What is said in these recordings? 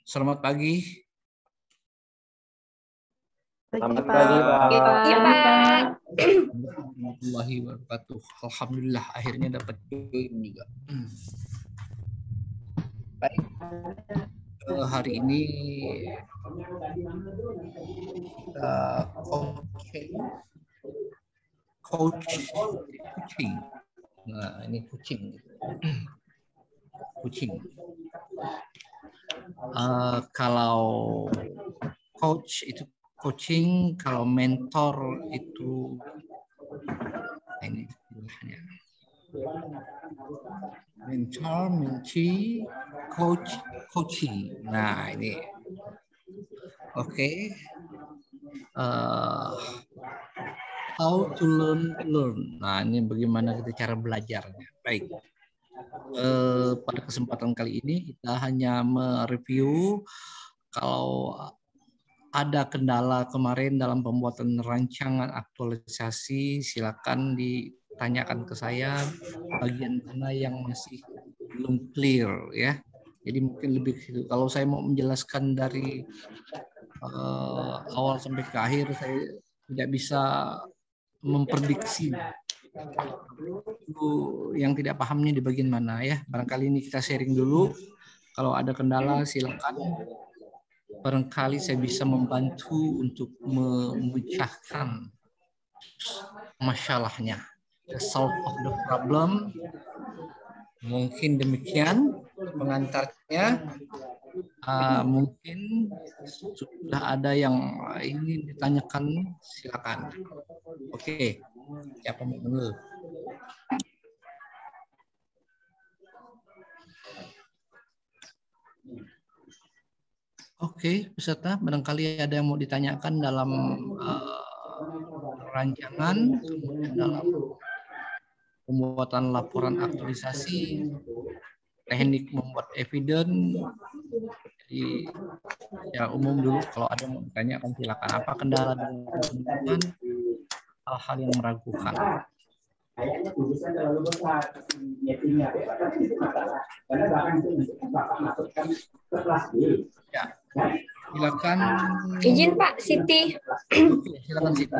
Selamat pagi. Selamat pagi, Pak. Iya, Pak. Warahmatullahi wabarakatuh. Alhamdulillah akhirnya dapat join juga. Baik. Hari ini coaching. Nah, ini kucing. Kucing. Kalau coach itu coaching, kalau mentor itu ini istilahnya. Mentor, mentee, coach, coaching. Nah, ini. Oke. How to learn. Nah, ini bagaimana kita cara belajarnya. Baik. Pada kesempatan kali ini kita hanya mereview kalau ada kendala kemarin dalam pembuatan rancangan aktualisasi, silakan ditanyakan ke saya bagian mana yang masih belum clear ya. Jadi mungkin lebih kalau saya mau menjelaskan dari awal sampai ke akhir saya tidak bisa memprediksi yang tidak pahamnya di bagian mana ya. Barangkali ini kita sharing dulu. Kalau ada kendala silakan. Barangkali saya bisa membantu untuk memecahkan masalahnya. The solve of the problem. Mungkin demikian pengantarnya. Mungkin sudah ada yang ingin ditanyakan, silakan. Oke, siapa mau dulu? Oke, peserta, barangkali ada yang mau ditanyakan dalam rancangan, kemudian dalam pembuatan laporan aktualisasi, teknik membuat evidence. Jadi secara umum dulu kalau ada yang mau ditanyakan silakan. Apa kendala dalam pembuatan, hal-hal yang meragukan. Kayaknya tulisan terlalu besar meetingnya karena bahkan itu bapak masukkan ke kelas B. Ya, silakan. Izin Pak, Siti. Silakan Siti.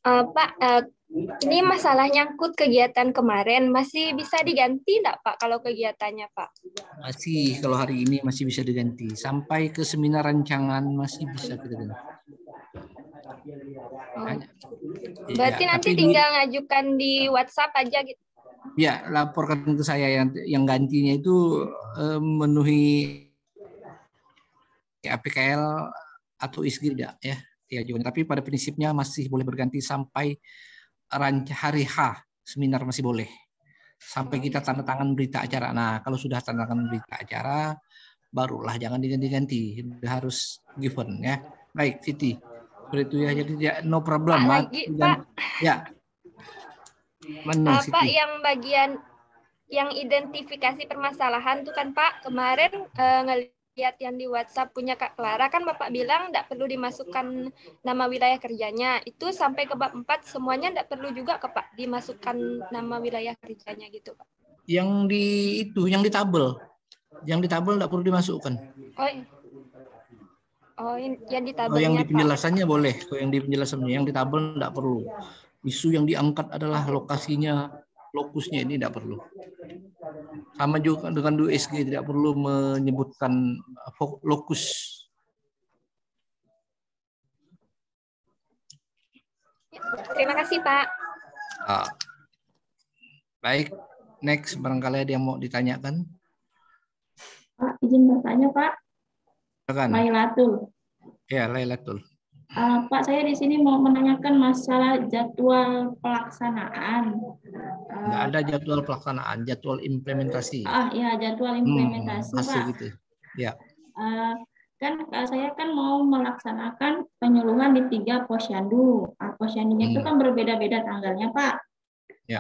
Pak, ini masalah nyangkut kegiatan kemarin masih bisa diganti enggak Pak kalau kegiatannya Pak? Masih, kalau hari ini masih bisa diganti. Sampai ke seminar rancangan masih bisa kita ganti. Berarti nanti tinggal ngajukan di WhatsApp aja gitu. Ya, laporkan ke saya yang gantinya itu memenuhi APKL atau ISGI tidak ya. Tapi pada prinsipnya masih boleh berganti sampai hari H seminar masih boleh. Sampai kita tanda tangan berita acara. Nah, kalau sudah tanda tangan berita acara barulah jangan diganti-ganti. Harus given ya. Baik, Siti. Itu ya, jadi ya, no problem. Pak, lagi, Pak. Ya. Mana, Pak, yang bagian yang identifikasi permasalahan tuh kan Pak, kemarin ngelihat yang di WhatsApp punya Kak Clara kan Bapak bilang tidak perlu dimasukkan nama wilayah kerjanya. Itu sampai ke bab 4 semuanya tidak perlu juga ke Pak dimasukkan nama wilayah kerjanya gitu Pak. Yang di tabel. Yang di tabel tidak perlu dimasukkan. Yang di tabelnya, yang di penjelasannya Pak. Boleh. Yang di penjelasannya, yang di tabel tidak perlu. Isu yang diangkat adalah lokasinya, lokusnya ini tidak perlu. Sama juga dengan USG tidak perlu menyebutkan lokus. Terima kasih Pak. Baik, next barangkali ada yang mau ditanyakan. Pak, izin bertanya Pak. Lailatul. Ya, Lailatul. Pak, saya di sini mau menanyakan masalah jadwal pelaksanaan. Nggak ada jadwal pelaksanaan, jadwal implementasi. Ya, jadwal implementasi, Pak. Gitu. Ya. Kan saya kan mau melaksanakan penyuluhan di 3 posyandu. Posyandunya itu kan berbeda-beda tanggalnya, Pak. Ya.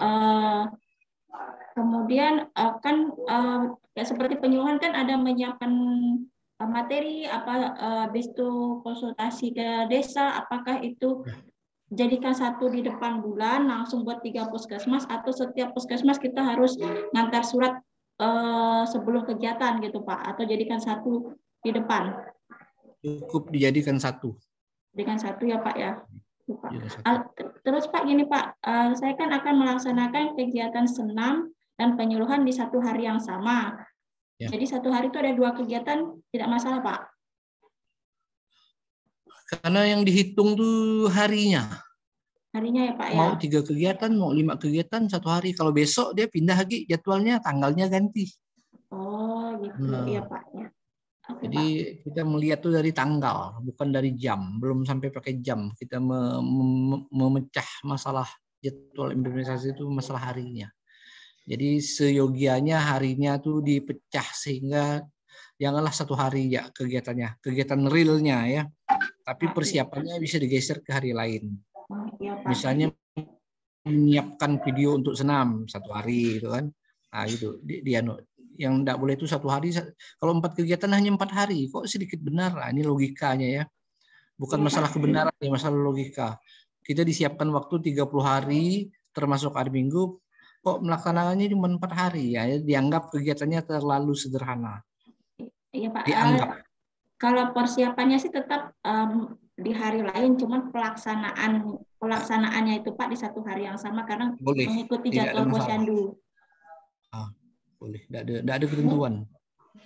Kemudian kan seperti penyuluhan kan ada menyiapkan materi habis itu konsultasi ke desa, apakah itu jadikan 1 di depan bulan langsung buat 3 puskesmas atau setiap puskesmas kita harus ngantar surat sebelum kegiatan gitu Pak, atau jadikan satu di depan? Cukup dijadikan satu. Jadikan satu ya Pak ya. Pak. Jadikan satu. Terus Pak gini Pak, saya kan akan melaksanakan kegiatan senam dan penyuluhan di satu hari yang sama. Ya. Jadi satu hari itu ada 2 kegiatan, tidak masalah Pak? Karena yang dihitung tuh harinya. Harinya ya Pak ya? Mau 3 kegiatan, mau 5 kegiatan satu hari. Kalau besok dia pindah lagi jadwalnya, tanggalnya ganti. Oh gitu, iya Pak ya. Oke, Jadi Pak. kita melihat tuh dari tanggal, bukan dari jam. Belum sampai pakai jam. Kita memecah masalah jadwal implementasi itu masalah harinya. Jadi seyogianya harinya tuh dipecah sehingga janganlah satu hari ya kegiatannya, kegiatan realnya ya. Tapi persiapannya bisa digeser ke hari lain. Ya, Pak. Misalnya menyiapkan video untuk senam satu hari gitu kan. Nah itu yang tidak boleh itu satu hari. Kalau 4 kegiatan hanya 4 hari, kok sedikit benar. Nah, ini logikanya ya. Bukan masalah kebenaran, ya masalah logika. Kita disiapkan waktu 30 hari termasuk hari Minggu, kok melaksanakannya cuma 4 hari ya. Dianggap kegiatannya terlalu sederhana. Iya Pak. Dianggap. Kalau persiapannya sih tetap di hari lain, cuman pelaksanaannya itu Pak di satu hari yang sama karena boleh. mengikuti Tidak jadwal posyandu. Boleh, tidak ada ketentuan.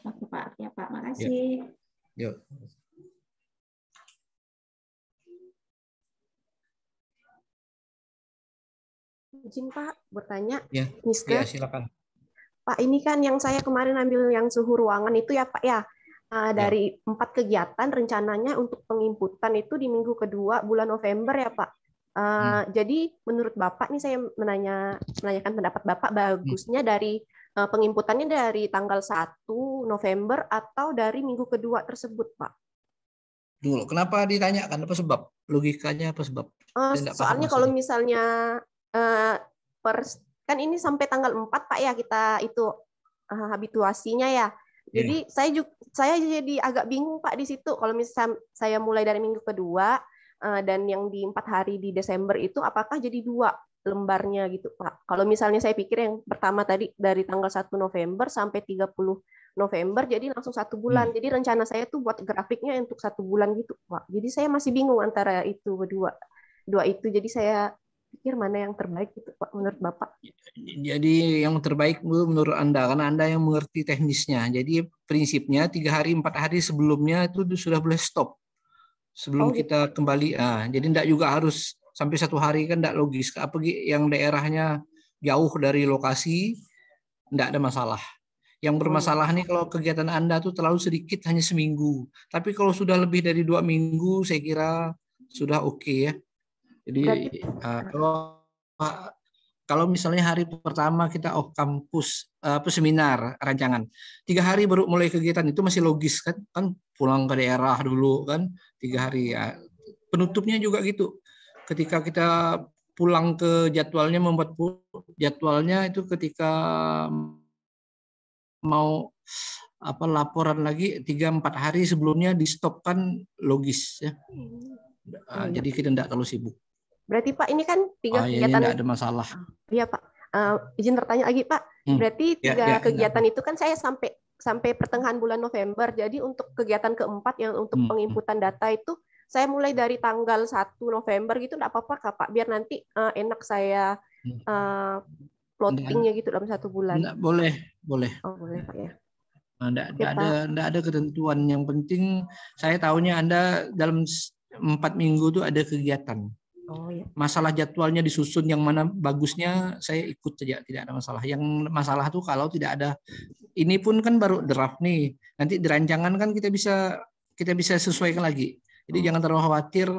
Oke Pak, ya Pak, makasih. Ya. Izin Pak bertanya, Ya, Miska. ya silakan. Pak, ini kan yang saya kemarin ambil yang suhu ruangan itu ya Pak ya. Dari 4 kegiatan rencananya untuk penginputan itu di minggu kedua bulan November ya Pak. Jadi menurut Bapak nih saya menanyakan pendapat Bapak, bagusnya dari penginputannya dari tanggal 1 November atau dari minggu kedua tersebut Pak? Dulu, kenapa ditanyakan apa sebab? Logikanya apa sebab? Soalnya kalau misalnya kan ini sampai tanggal 4 Pak ya kita itu habituasinya ya. Jadi saya jadi agak bingung Pak di situ. Kalau misalnya saya mulai dari minggu kedua dan yang di 4 hari di Desember itu apakah jadi 2 lembarnya gitu Pak? Kalau misalnya saya pikir yang pertama tadi dari tanggal 1 November sampai 30 November jadi langsung 1 bulan. Jadi rencana saya tuh buat grafiknya untuk 1 bulan gitu Pak. Jadi saya masih bingung antara itu dua itu. Jadi saya pikir mana yang terbaik itu Pak menurut Bapak? Jadi yang terbaik menurut Anda karena Anda yang mengerti teknisnya. Jadi prinsipnya 3 hari 4 hari sebelumnya itu sudah boleh stop sebelum kita kembali. Jadi tidak juga harus sampai 1 hari kan tidak logis. Apalagi yang daerahnya jauh dari lokasi tidak ada masalah. Yang bermasalah nih kalau kegiatan Anda tuh terlalu sedikit hanya seminggu. Tapi kalau sudah lebih dari 2 minggu saya kira sudah oke ya. Jadi kalau misalnya hari pertama kita kampus seminar rancangan 3 hari baru mulai kegiatan itu masih logis kan pulang ke daerah dulu kan 3 hari ya. Penutupnya juga gitu. Ketika kita pulang ke jadwalnya membuat jadwalnya itu ketika mau laporan lagi 3-4 hari sebelumnya di stop kan logis ya. Jadi kita tidak terlalu sibuk. Berarti Pak ini kan 3 kegiatan. Tidak ada masalah. Iya Pak. Izin bertanya lagi Pak. Berarti 3 kegiatan itu kan saya sampai pertengahan bulan November. Jadi untuk kegiatan keempat yang untuk penginputan data itu saya mulai dari tanggal 1 November gitu enggak apa-apa Pak? Biar nanti enak saya plottingnya gitu dalam 1 bulan. Boleh. Oh, boleh Pak ya. Tidak ada ketentuan. Yang penting saya tahunya Anda dalam 4 minggu itu ada kegiatan. Masalah jadwalnya disusun yang mana bagusnya saya ikut saja, tidak ada masalah. Yang masalah tuh kalau tidak ada, ini pun kan baru draft nih, nanti di rancangan kan kita bisa sesuaikan lagi. Jadi jangan terlalu khawatir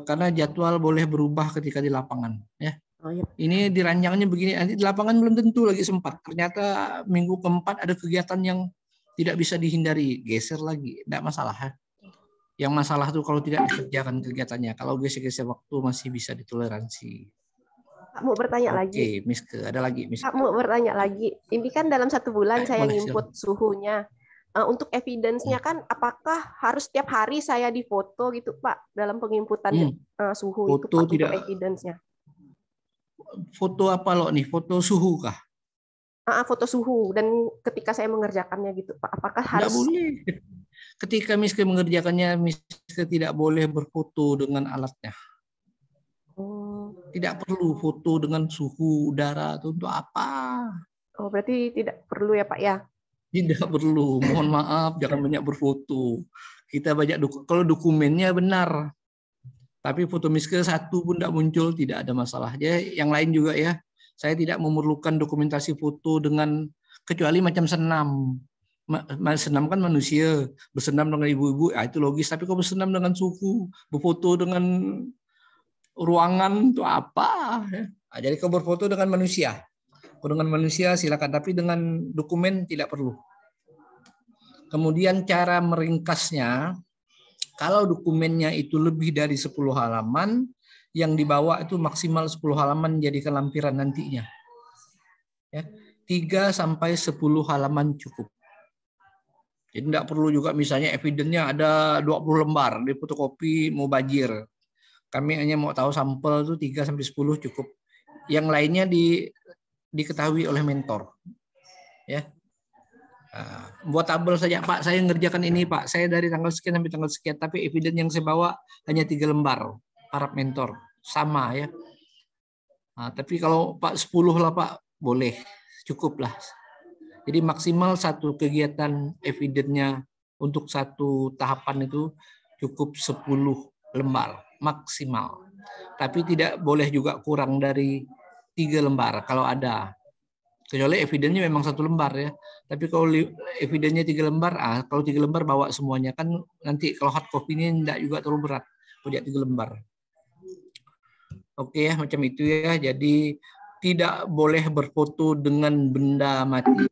karena jadwal boleh berubah ketika di lapangan ya. Ini di rancangannya begini, nanti di lapangan belum tentu lagi sempat. Ternyata minggu keempat ada kegiatan yang tidak bisa dihindari, geser lagi, tidak masalah ya. Yang masalah tuh kalau tidak dikerjakan kegiatannya. Kalau geser-geser waktu masih bisa ditoleransi. Pak mau bertanya lagi. Oke, Miske, ada lagi. Miske. Pak mau bertanya lagi. Ini kan dalam 1 bulan saya nginput suhunya. Untuk evidence-nya kan, apakah harus setiap hari saya difoto gitu Pak dalam penginputan suhu foto itu Pak tidak, untuk evidence-nya? Foto apa loh nih? Foto suhu kah? foto suhu dan ketika saya mengerjakannya gitu Pak. Apakah Tidak harus boleh. Ketika Miske mengerjakannya, Miske tidak boleh berfoto dengan alatnya. Tidak perlu foto dengan suhu udara itu untuk apa? Oh, berarti tidak perlu ya Pak ya? Tidak perlu. Mohon maaf, jangan banyak berfoto. Kita banyak kalau dokumennya benar. Tapi foto Miske satu pun tidak muncul, tidak ada masalah. Jadi yang lain juga ya. Saya tidak memerlukan dokumentasi foto dengan kecuali macam senam. Senam kan manusia, bersenam dengan ibu-ibu, itu logis. Tapi kalau bersenam dengan suhu, berfoto dengan ruangan itu apa? Nah, jadi kalau berfoto dengan manusia, silakan. Tapi dengan dokumen tidak perlu. Kemudian cara meringkasnya, kalau dokumennya itu lebih dari 10 halaman, yang dibawa itu maksimal 10 halaman jadikan lampiran nantinya. Ya, 3 sampai 10 halaman cukup. Jadi tidak perlu juga misalnya evidence-nya ada 20 lembar, di fotokopi mau bajir. Kami hanya mau tahu sampel itu 3 sampai 10 cukup. Yang lainnya diketahui oleh mentor. Ya. Buat tabel saja, Pak, saya ngerjakan ini, Pak. Saya dari tanggal sekian sampai tanggal sekian, tapi evidence yang saya bawa hanya 3 lembar. Harap mentor. Sama ya. Tapi kalau Pak 10 lah, Pak, boleh. Cukup lah. Jadi maksimal satu kegiatan evidence-nya untuk satu tahapan itu cukup 10 lembar. Maksimal. Tapi tidak boleh juga kurang dari 3 lembar kalau ada. Kecuali evidence-nya memang 1 lembar ya. Tapi kalau evidence-nya 3 lembar, kalau 3 lembar bawa semuanya. Kan nanti kalau hard copy-nya tidak juga terlalu berat. Kalau 3 lembar. Oke ya, macam itu ya. Jadi tidak boleh berfoto dengan benda mati.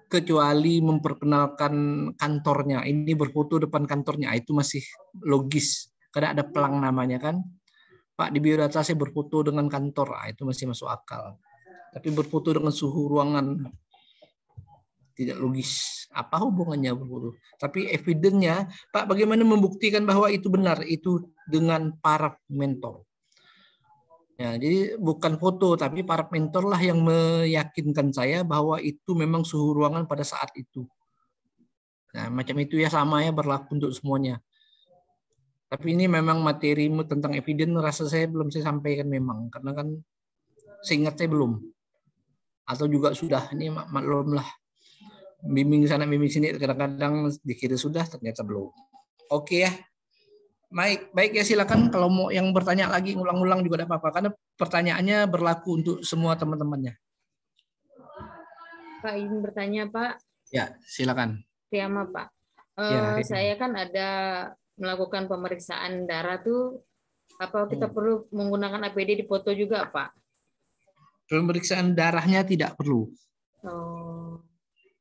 Kecuali memperkenalkan kantornya. Ini berfoto depan kantornya. Itu masih logis. Karena ada pelang namanya kan. Pak, di biodata saya berfoto dengan kantor. Itu masih masuk akal. Tapi berfoto dengan suhu ruangan tidak logis. Apa hubungannya berfoto? Tapi evidence-nya, Pak, bagaimana membuktikan bahwa itu benar? Itu dengan para mentor. Ya, jadi bukan foto, tapi para mentor lah yang meyakinkan saya bahwa itu memang suhu ruangan pada saat itu. Nah, macam itu ya, sama ya, berlaku untuk semuanya. Tapi ini memang materi tentang evidence rasa saya belum saya sampaikan memang, karena kan seingat saya belum. Atau juga sudah, ini maklum lah. Bimbing sana, bimbing sini, kadang-kadang dikira sudah, ternyata belum. Oke ya. Baik ya, silakan kalau mau yang bertanya lagi, ulang-ulang juga tidak apa-apa. Karena pertanyaannya berlaku untuk semua teman-temannya. Pak, ingin bertanya, Pak. Ya, silakan. Tiama, Pak. Saya kan ada melakukan pemeriksaan darah tuh, apa kita perlu menggunakan APD di foto juga, Pak? Pemeriksaan darahnya tidak perlu.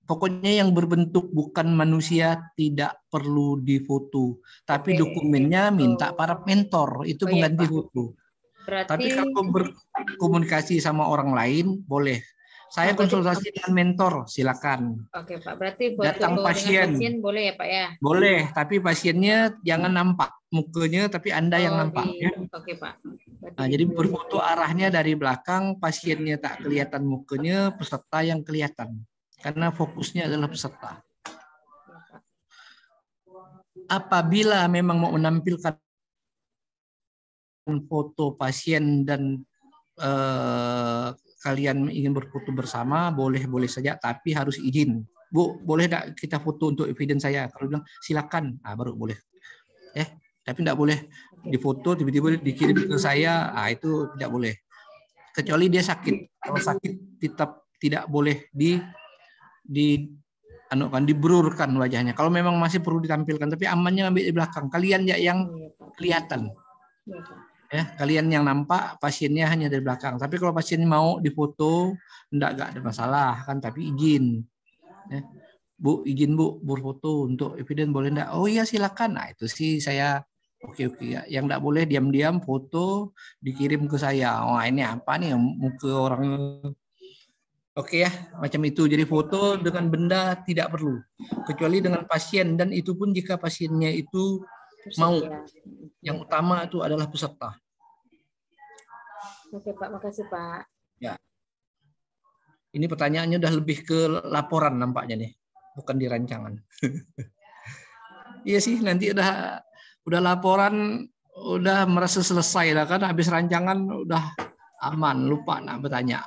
Pokoknya yang berbentuk bukan manusia tidak perlu difoto. Tapi dokumennya minta para mentor. Itu pengganti foto. Tapi kalau berkomunikasi sama orang lain, boleh. Saya konsultasi dengan mentor, silakan. Oke Pak, berarti datang pasien boleh ya Pak ya? Boleh, tapi pasiennya jangan nampak mukanya, tapi Anda yang nampak. Ya? Oke Pak. Nah, jadi berfoto arahnya dari belakang, pasiennya tak kelihatan mukanya, peserta yang kelihatan. Karena fokusnya adalah peserta. Apabila memang mau menampilkan foto pasien dan kalian ingin berfoto bersama, boleh saja, tapi harus izin. Bu, boleh tidak kita foto untuk evidence saya? Kalau bilang silakan, baru boleh. Tapi tidak boleh difoto tiba-tiba dikirim ke saya, itu tidak boleh. Kecuali dia sakit. Kalau sakit tetap tidak boleh diblurkan wajahnya. Kalau memang masih perlu ditampilkan, tapi amannya ambil di belakang. Kalian yang kelihatan. Ya, kalian yang nampak, pasiennya hanya dari belakang. Tapi kalau pasien mau difoto, enggak ada masalah kan, tapi izin. Ya. Bu, izin Bu berfoto untuk evidence boleh enggak? Oh iya silakan. Nah, itu sih saya oke ya. Yang enggak boleh diam-diam foto dikirim ke saya. Wah, ini apa nih muka orang. Oke ya, macam itu. Jadi foto dengan benda tidak perlu. Kecuali dengan pasien, dan itu pun jika pasiennya itu mau. Yang utama itu adalah peserta. Oke Pak, makasih Pak. Ya. Ini pertanyaannya udah lebih ke laporan nampaknya nih, bukan di rancangan. Iya sih, nanti udah laporan, udah merasa selesai lah kan, habis rancangan udah aman, lupa nak bertanya.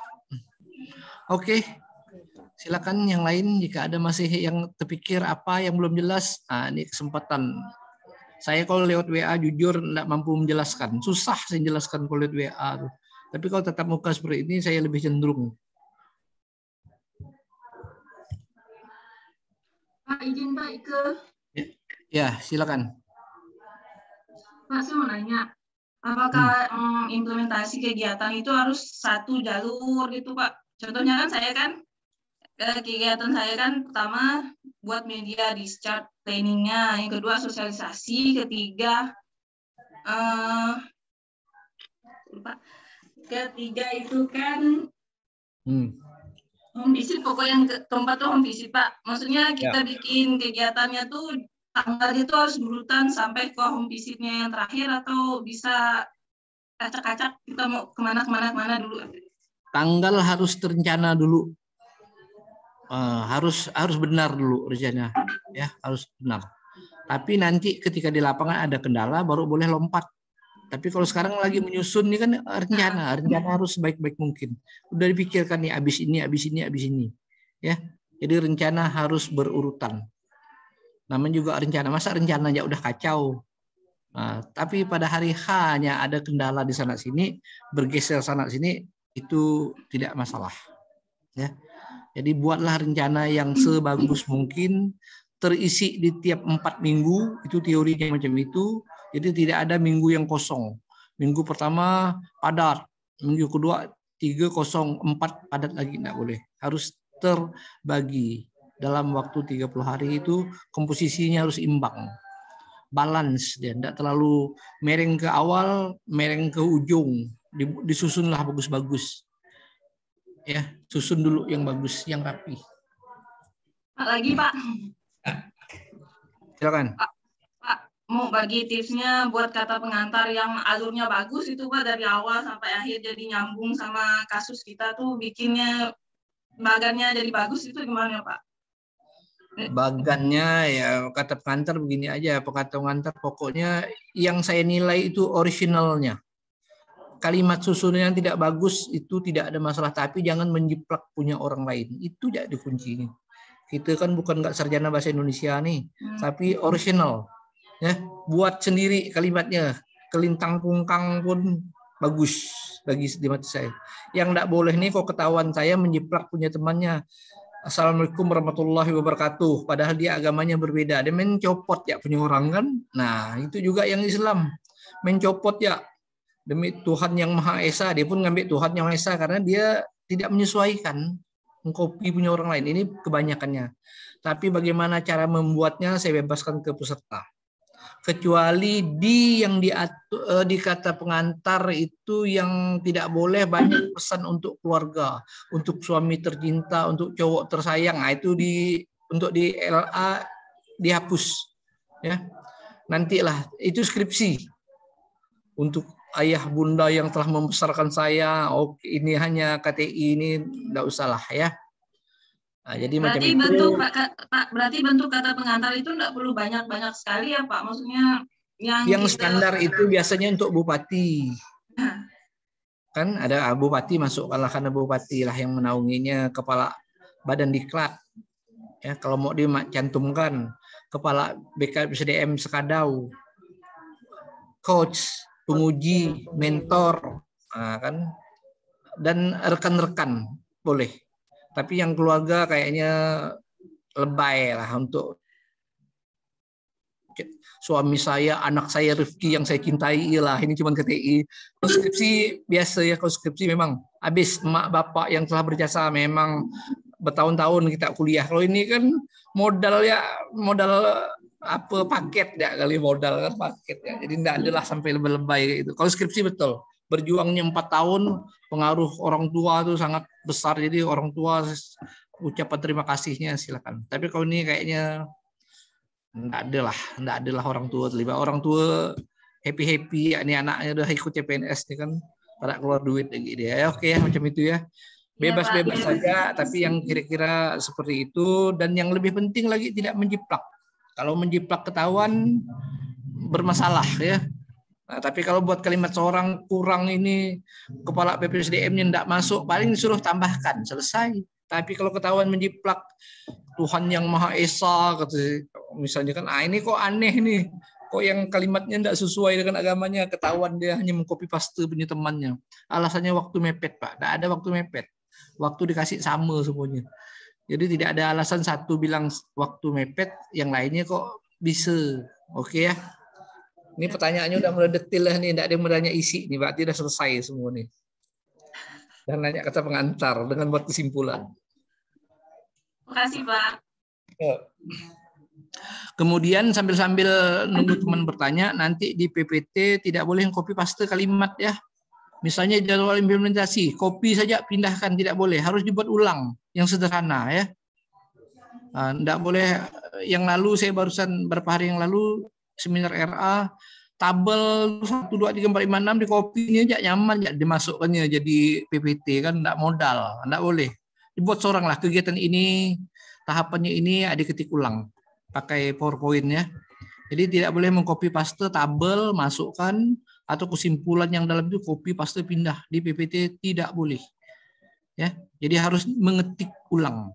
Oke, silakan yang lain jika ada masih yang terpikir apa yang belum jelas. Nah, ini kesempatan. Saya kalau lewat WA jujur tidak mampu menjelaskan, susah saya jelaskan kalau lewat WA. Tapi kalau tatap muka seperti ini saya lebih cenderung. Pak, izin Pak Ike. Ya, silakan. Pak, saya mau nanya, apakah implementasi kegiatan itu harus satu jalur gitu Pak? Contohnya kan saya kan, kegiatan saya kan pertama buat media discharge trainingnya, yang kedua sosialisasi, ketiga itu kan home visit, pokoknya yang keempat tuh home visit Pak. Maksudnya kita bikin kegiatannya tuh tanggalnya tuh harus berurutan sampai ke home visitnya yang terakhir, atau bisa acak-acak kita mau kemana dulu? Tanggal harus terencana dulu, harus benar dulu rencana, ya harus benar. Tapi nanti ketika di lapangan ada kendala baru boleh lompat. Tapi kalau sekarang lagi menyusun ini kan rencana harus sebaik-baik mungkin. Udah dipikirkan nih abis ini, ya. Jadi rencana harus berurutan. Namanya juga rencana, masa rencananya udah kacau. Nah, tapi pada hari H-nya ada kendala di sana sini, bergeser sana sini, itu tidak masalah. Ya. Jadi buatlah rencana yang sebagus mungkin, terisi di tiap 4 minggu, itu teorinya macam itu. Jadi tidak ada minggu yang kosong. Minggu pertama padat, minggu kedua 3 kosong, 4 padat lagi, tidak boleh. Harus terbagi. Dalam waktu 30 hari itu komposisinya harus imbang. Balance, dia tidak terlalu mereng ke awal, mereng ke ujung. Disusunlah bagus-bagus. Ya, susun dulu yang bagus, yang rapi. Pak lagi Pak. Silakan. Pak, mau bagi tipsnya buat kata pengantar yang alurnya bagus itu Pak, dari awal sampai akhir jadi nyambung sama kasus kita tuh, bikinnya bagannya jadi bagus, itu gimana Pak? Bagannya ya kata pengantar begini aja, kata pengantar pokoknya yang saya nilai itu originalnya. Kalimat susunnya yang tidak bagus itu tidak ada masalah, tapi jangan menjiplak punya orang lain. Itu jadi kuncinya. Kita kan bukan nggak sarjana bahasa Indonesia nih, tapi original. Ya, buat sendiri kalimatnya, kelintang kungkang pun bagus bagi di mata saya. Yang tidak boleh nih kok ketahuan saya menjiplak punya temannya. Assalamualaikum warahmatullahi wabarakatuh. Padahal dia agamanya berbeda. Dia mencopot ya punya orang kan. Nah itu juga yang Islam. Mencopot ya. Demi Tuhan yang Maha Esa. Dia pun ngambil Tuhan yang Maha Esa karena dia tidak menyesuaikan. Mengkopi punya orang lain. Ini kebanyakannya. Tapi bagaimana cara membuatnya saya bebaskan ke peserta. Kecuali yang di kata pengantar itu yang tidak boleh banyak pesan untuk keluarga, untuk suami tercinta, untuk cowok tersayang. Nah, itu untuk di LA dihapus, ya. Nantilah itu skripsi untuk ayah bunda yang telah membesarkan saya. Oke, ini hanya KTI, ini enggak usahlah ya. Nah, jadi berarti macam itu. Berarti bentuk kata pengantar itu enggak perlu banyak-banyak sekali ya Pak? Maksudnya yang standar itu biasanya untuk bupati. Kan ada bupati masukkanlah, karena bupati lah yang menaunginya, kepala badan diklat. Ya, kalau mau dicantumkan kepala BKSDM Sekadau, coach, penguji, mentor, nah, kan, dan rekan-rekan boleh. Tapi yang keluarga kayaknya lebay lah untuk suami saya, anak saya Rifki yang saya cintai, lah ini cuma KTI. Skripsi biasa ya, kalau skripsi memang habis emak bapak yang telah berjasa, memang bertahun-tahun kita kuliah. Kalau ini kan modal apa paket ya, kali modal kan paket ya. Jadi enggak adalah sampai lebay gitu. Kalau skripsi betul. Berjuangnya 4 tahun, pengaruh orang tua itu sangat besar. Jadi orang tua ucapan terima kasihnya silakan. Tapi kalau ini kayaknya enggak adalah orang tua terlibat. Orang tua happy ya, ini anaknya udah ikut CPNS nih kan, pada keluar duit lagi dia. Oke ya, macam itu ya. Bebas-bebas saja, tapi yang kira-kira seperti itu. Dan yang lebih penting lagi tidak menjiplak. Kalau menjiplak ketahuan bermasalah ya. Nah, tapi kalau buat kalimat seorang kurang ini kepala BPSDM-nya tidak masuk, paling disuruh tambahkan, selesai. Tapi kalau ketahuan menjiplak Tuhan yang Maha Esa, misalnya kan, ini kok aneh nih, kok yang kalimatnya tidak sesuai dengan agamanya, ketahuan dia hanya mengcopy paste punya temannya. Alasannya waktu mepet, Pak. Tidak ada waktu mepet. Waktu dikasih sama semuanya. Jadi tidak ada alasan satu bilang waktu mepet, yang lainnya kok bisa. Oke ya. Ini pertanyaannya udah mulai detail lah nih, tidak ada yang bertanya isi nih, berarti udah selesai semua nih. Dan nanya kata pengantar dengan buat kesimpulan. Terima kasih, Pak. Kemudian sambil-sambil nunggu teman bertanya, nanti di PPT tidak boleh copy paste kalimat ya. Misalnya jadwal implementasi, copy saja pindahkan, tidak boleh, harus dibuat ulang yang sederhana ya. Tidak boleh. Yang lalu saya barusan beberapa hari yang lalu seminar RA, tabel 1 2 3 4 5 6 di copy-nya aja nyaman ya dimasukkannya jadi PPT kan, tidak modal, tidak boleh. Dibuat seorang lah kegiatan ini, tahapannya ini diketik ulang pakai PowerPoint ya. Jadi tidak boleh mengcopy paste tabel, masukkan atau kesimpulan yang dalam itu copy paste pindah di PPT, tidak boleh. Ya. Jadi harus mengetik ulang.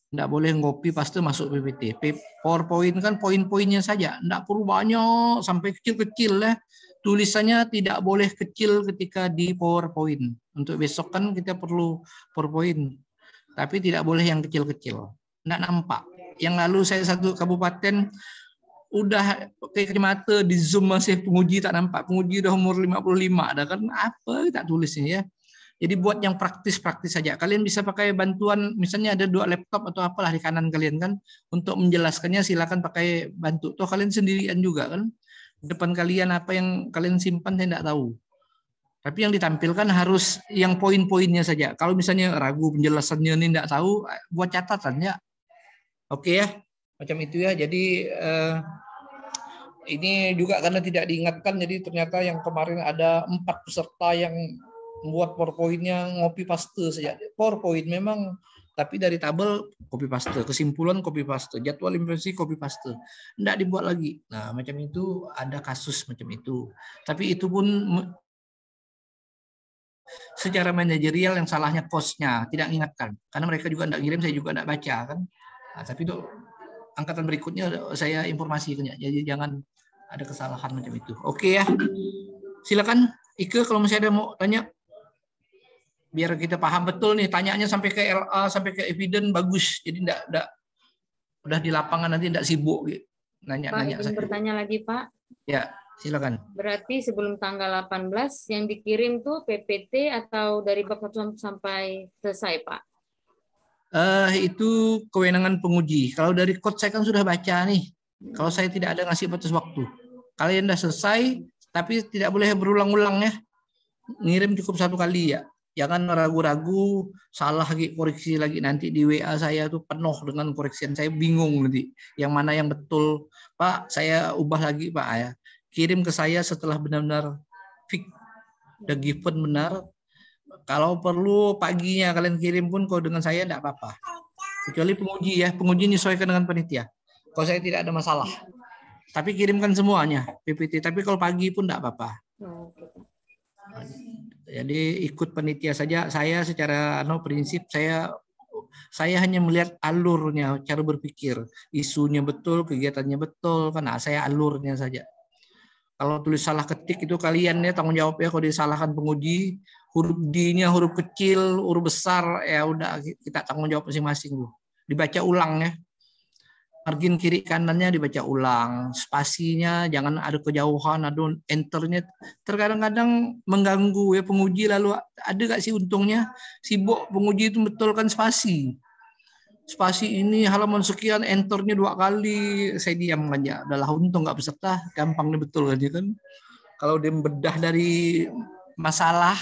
Tidak boleh copy paste masuk PPT. PowerPoint kan poin-poinnya saja, tidak perlu banyak sampai kecil-kecil ya. Tulisannya tidak boleh kecil ketika di PowerPoint. Untuk besok kan kita perlu PowerPoint. Tapi tidak boleh yang kecil-kecil. Tidak nampak. Yang lalu saya satu kabupaten udah pakai kacamata di Zoom masih penguji tak nampak. Penguji udah umur 55. Ada kan apa tak tulisnya ya. Jadi buat yang praktis-praktis saja. Kalian bisa pakai bantuan, misalnya ada 2 laptop atau apalah di kanan kalian kan. Untuk menjelaskannya silakan pakai bantu. Toh kalian sendirian juga kan. Depan kalian apa yang kalian simpan saya tidak tahu. Tapi yang ditampilkan harus yang poin-poinnya saja. Kalau misalnya ragu penjelasannya ini tidak tahu, buat catatan ya. Oke ya, macam itu ya. Jadi ini juga karena tidak diingatkan, jadi ternyata yang kemarin ada 4 peserta yang membuat PowerPoint-nya copy paste saja. PowerPoint memang, tapi dari tabel copy paste, kesimpulan copy paste, jadwal implementasi copy paste, tidak dibuat lagi. Nah macam itu ada kasus macam itu. Tapi itu pun secara manajerial yang salahnya kosnya tidak mengingatkan, karena mereka juga tidak ngirim, saya juga tidak baca kan. Nah, tapi itu angkatan berikutnya saya informasikan, jadi jangan ada kesalahan macam itu. Oke ya, silakan Ike kalau masih ada mau tanya, biar kita paham betul nih. Tanyanya sampai ke LA, sampai ke evidence bagus, jadi tidak udah di lapangan nanti tidak sibuk gitu. Nanya-nanya. Pak, ingin bertanya lagi Pak. Ya, silakan. Berarti sebelum tanggal 18 yang dikirim tuh PPT atau dari bab 1 sampai selesai Pak? Itu kewenangan penguji. Kalau dari code saya kan sudah baca nih. Kalau saya tidak ada ngasih batas waktu. Kalian sudah selesai, tapi tidak boleh berulang-ulang ya. Ngirim cukup 1 kali ya. Jangan ragu-ragu, salah lagi, koreksi lagi. Nanti di WA saya tuh penuh dengan koreksian. Saya bingung nanti. Yang mana yang betul. Pak, saya ubah lagi Pak ya. Kirim ke saya setelah benar-benar fix. Udah given benar. Kalau perlu paginya kalian kirim pun kalau dengan saya tidak apa-apa. Kecuali penguji ya. Penguji menyesuaikan dengan panitia. Kalau saya tidak ada masalah. Tapi kirimkan semuanya PPT. Tapi kalau pagi pun tidak apa-apa. Jadi ikut panitia saja. Saya secara prinsip saya hanya melihat alurnya, cara berpikir. Isunya betul, kegiatannya betul. Karena saya alurnya saja. Kalau tulis salah ketik itu kalian ya tanggung jawab ya. Kalau disalahkan penguji, huruf D-nya huruf kecil, huruf besar, ya udah kita tanggung jawab masing-masing dulu. Dibaca ulang ya. Margin kiri kanannya dibaca ulang. Spasinya jangan ada kejauhan, ada enternya. Terkadang-kadang mengganggu ya penguji, lalu ada gak sih untungnya? Sibuk penguji itu betulkan spasi. Spasi ini halaman sekian, enternya 2 kali, saya diam aja. Adalah untung nggak peserta, gampang nih betul aja kan. Kalau dia bedah dari masalah,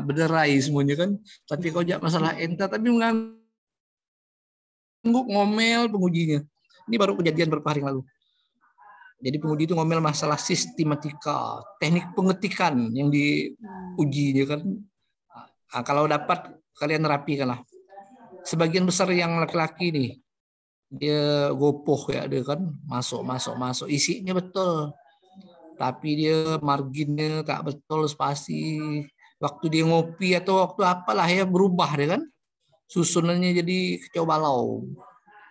berderai semuanya kan. Tapi kalau jak masalah enter, tapi mengganggu, ngomel pengujinya. Ini baru kejadian beberapa hari lalu. Jadi penguji itu ngomel masalah sistematika, teknik pengetikan yang diuji kan. Nah, kalau dapat kalian rapikan lah. Sebagian besar yang laki-laki nih, dia gopoh ya, dia kan masuk isinya betul, tapi dia marginnya tak betul, spasi waktu dia ngopi atau waktu apalah ya berubah dia kan, susunannya jadi kacau balau.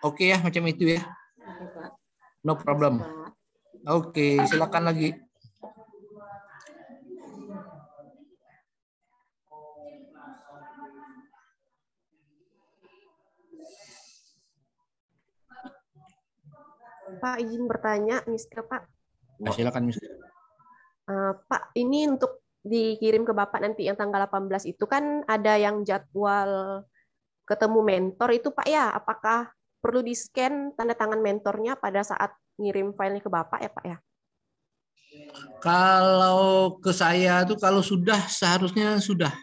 Oke ya, macam itu ya, no problem. Oke, silakan lagi. Pak, izin bertanya, Miska, Pak. Nah, silakan, Miska. Pak, ini untuk dikirim ke Bapak nanti yang tanggal 18 itu kan ada yang jadwal ketemu mentor itu, Pak ya. Apakah perlu di-scan tanda tangan mentornya pada saat ngirim filenya ke Bapak ya, Pak ya? Kalau ke saya tuh kalau sudah seharusnya sudah.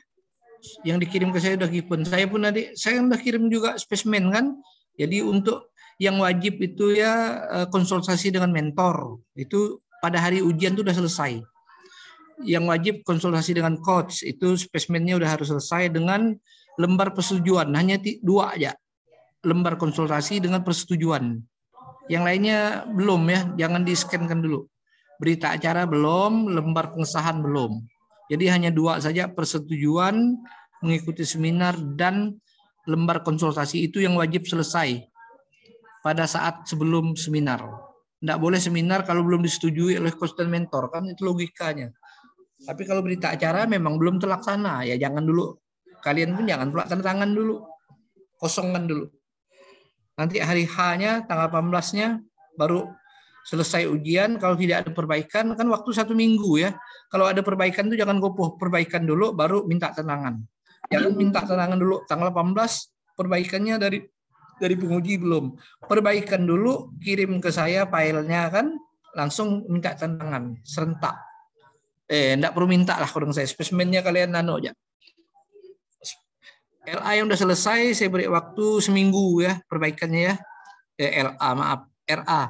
Yang dikirim ke saya udah given. Saya pun saya udah kirim juga spesimen kan. Jadi untuk yang wajib itu ya konsultasi dengan mentor. Itu pada hari ujian itu udah selesai. Yang wajib konsultasi dengan coach, itu spesimennya udah harus selesai dengan lembar persetujuan. Hanya 2 aja. Lembar konsultasi dengan persetujuan. Yang lainnya belum ya, jangan di-scan-kan dulu. Berita acara belum, lembar pengesahan belum. Jadi hanya 2 saja, persetujuan mengikuti seminar dan lembar konsultasi, itu yang wajib selesai pada saat sebelum seminar. Tidak boleh seminar kalau belum disetujui oleh coach dan mentor, kan itu logikanya. Tapi kalau berita acara memang belum terlaksana, ya jangan dulu. Kalian pun jangan pula tanda tangan dulu. Kosongkan dulu. Nanti hari H-nya, tanggal 18-nya, baru selesai ujian. Kalau tidak ada perbaikan, kan waktu 1 minggu ya. Kalau ada perbaikan itu jangan gopoh. Perbaikan dulu, baru minta tenangan. Jangan minta tenangan dulu. Tanggal 18, perbaikannya dari penguji belum. Perbaikan dulu, kirim ke saya filenya kan, langsung minta tenangan. Serentak. Enggak perlu minta lah kurang saya. Spesimennya kalian nano aja. LA yang udah selesai, saya beri waktu seminggu ya perbaikannya ya. RA.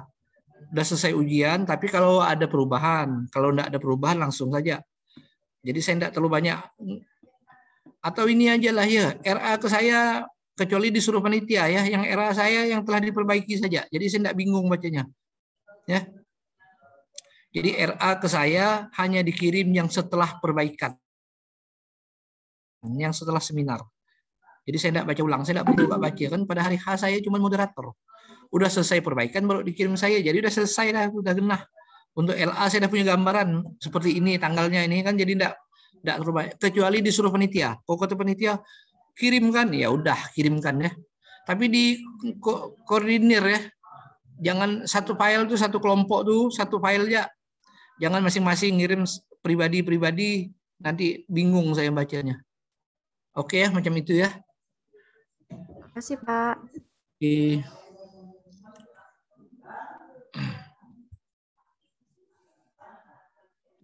Udah selesai ujian, tapi kalau ada perubahan. Kalau enggak ada perubahan langsung saja. Jadi saya enggak terlalu banyak. Atau ini aja lah ya, RA ke saya, kecuali disuruh panitia ya. Yang RA saya yang telah diperbaiki saja. Jadi saya enggak bingung bacanya. Ya. Jadi RA ke saya hanya dikirim yang setelah perbaikan. Yang setelah seminar. Jadi saya tidak baca ulang, saya tidak perlu baca kan. Pada hari H saya cuma moderator. Udah selesai perbaikan baru dikirim saya. Jadi udah selesai dah, udah genah. Untuk LA saya sudah punya gambaran seperti ini tanggalnya ini kan, jadi tidak terlalu banyak. Kecuali disuruh panitia. Kalau kata panitia kirimkan, ya udah kirimkan ya. Tapi di koordinir ya. Jangan satu file tuh satu kelompok tuh satu file ya. Jangan masing-masing ngirim pribadi-pribadi, nanti bingung saya bacanya. Oke ya, macam itu ya. Terima kasih, Pak. Oke.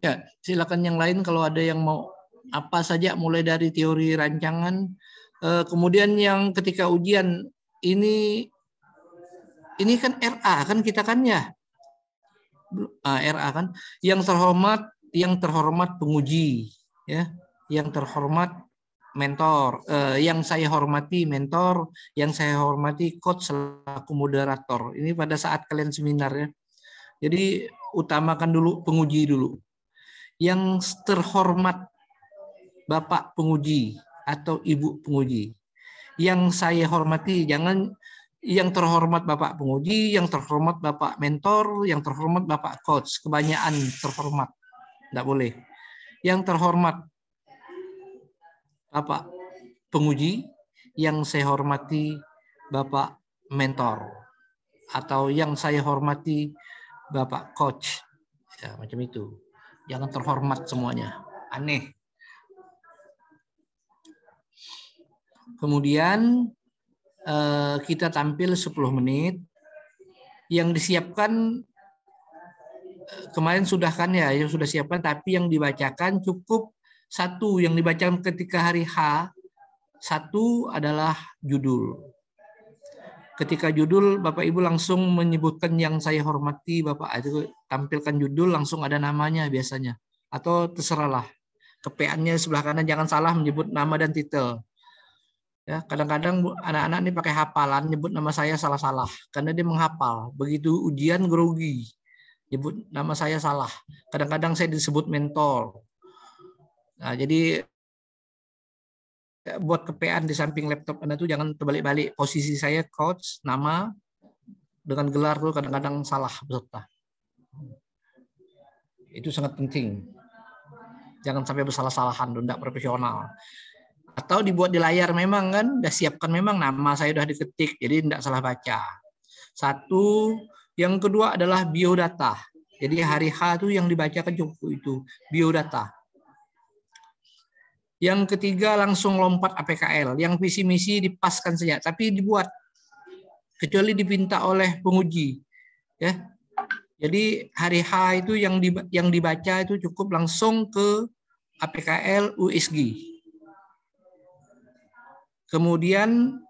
Ya, silakan yang lain kalau ada yang mau apa saja, mulai dari teori rancangan. Kemudian yang ketika ujian ini kan RA kan kita kan ya. RA kan, yang terhormat penguji ya, yang terhormat mentor, yang saya hormati mentor, yang saya hormati coach selaku moderator. Ini pada saat kalian seminar ya. Jadi utamakan dulu penguji dulu. Yang terhormat Bapak penguji atau Ibu penguji. Yang saya hormati, jangan yang terhormat Bapak penguji, yang terhormat Bapak mentor, yang terhormat Bapak coach. Kebanyakan terhormat. Tidak boleh. Yang terhormat Bapak penguji, yang saya hormati Bapak mentor. Atau yang saya hormati Bapak coach. Ya, macam itu. Jangan terhormat semuanya. Aneh. Kemudian kita tampil 10 menit. Yang disiapkan kemarin sudah kan ya, yang sudah siapkan, tapi yang dibacakan cukup 1 yang dibacakan ketika hari H. 1 adalah judul. Ketika judul Bapak Ibu langsung menyebutkan yang saya hormati Bapak, itu tampilkan judul langsung ada namanya biasanya, atau terserahlah. kepeannya sebelah kanan jangan salah menyebut nama dan titel. Ya, kadang-kadang anak-anak ini pakai hafalan, nyebut nama saya salah-salah karena dia menghafal. Begitu ujian grogi, nyebut nama saya salah. Kadang-kadang saya disebut mentor. Nah, jadi buat kepean di samping laptop Anda tuh jangan terbalik-balik. Posisi saya coach, nama dengan gelar tuh kadang-kadang salah peserta. Itu sangat penting. Jangan sampai bersalah-salahan, tidak profesional. Atau dibuat di layar memang kan, udah siapkan memang nama saya udah diketik, jadi tidak salah baca. Satu, yang kedua adalah biodata. Jadi hari H itu yang dibacakan cukup itu, biodata. Yang ketiga langsung lompat APKL, yang visi misi dipaskan saja, tapi dibuat kecuali dipinta oleh penguji. Ya. Jadi hari H itu yang dibaca itu cukup langsung ke APKL USG. Kemudian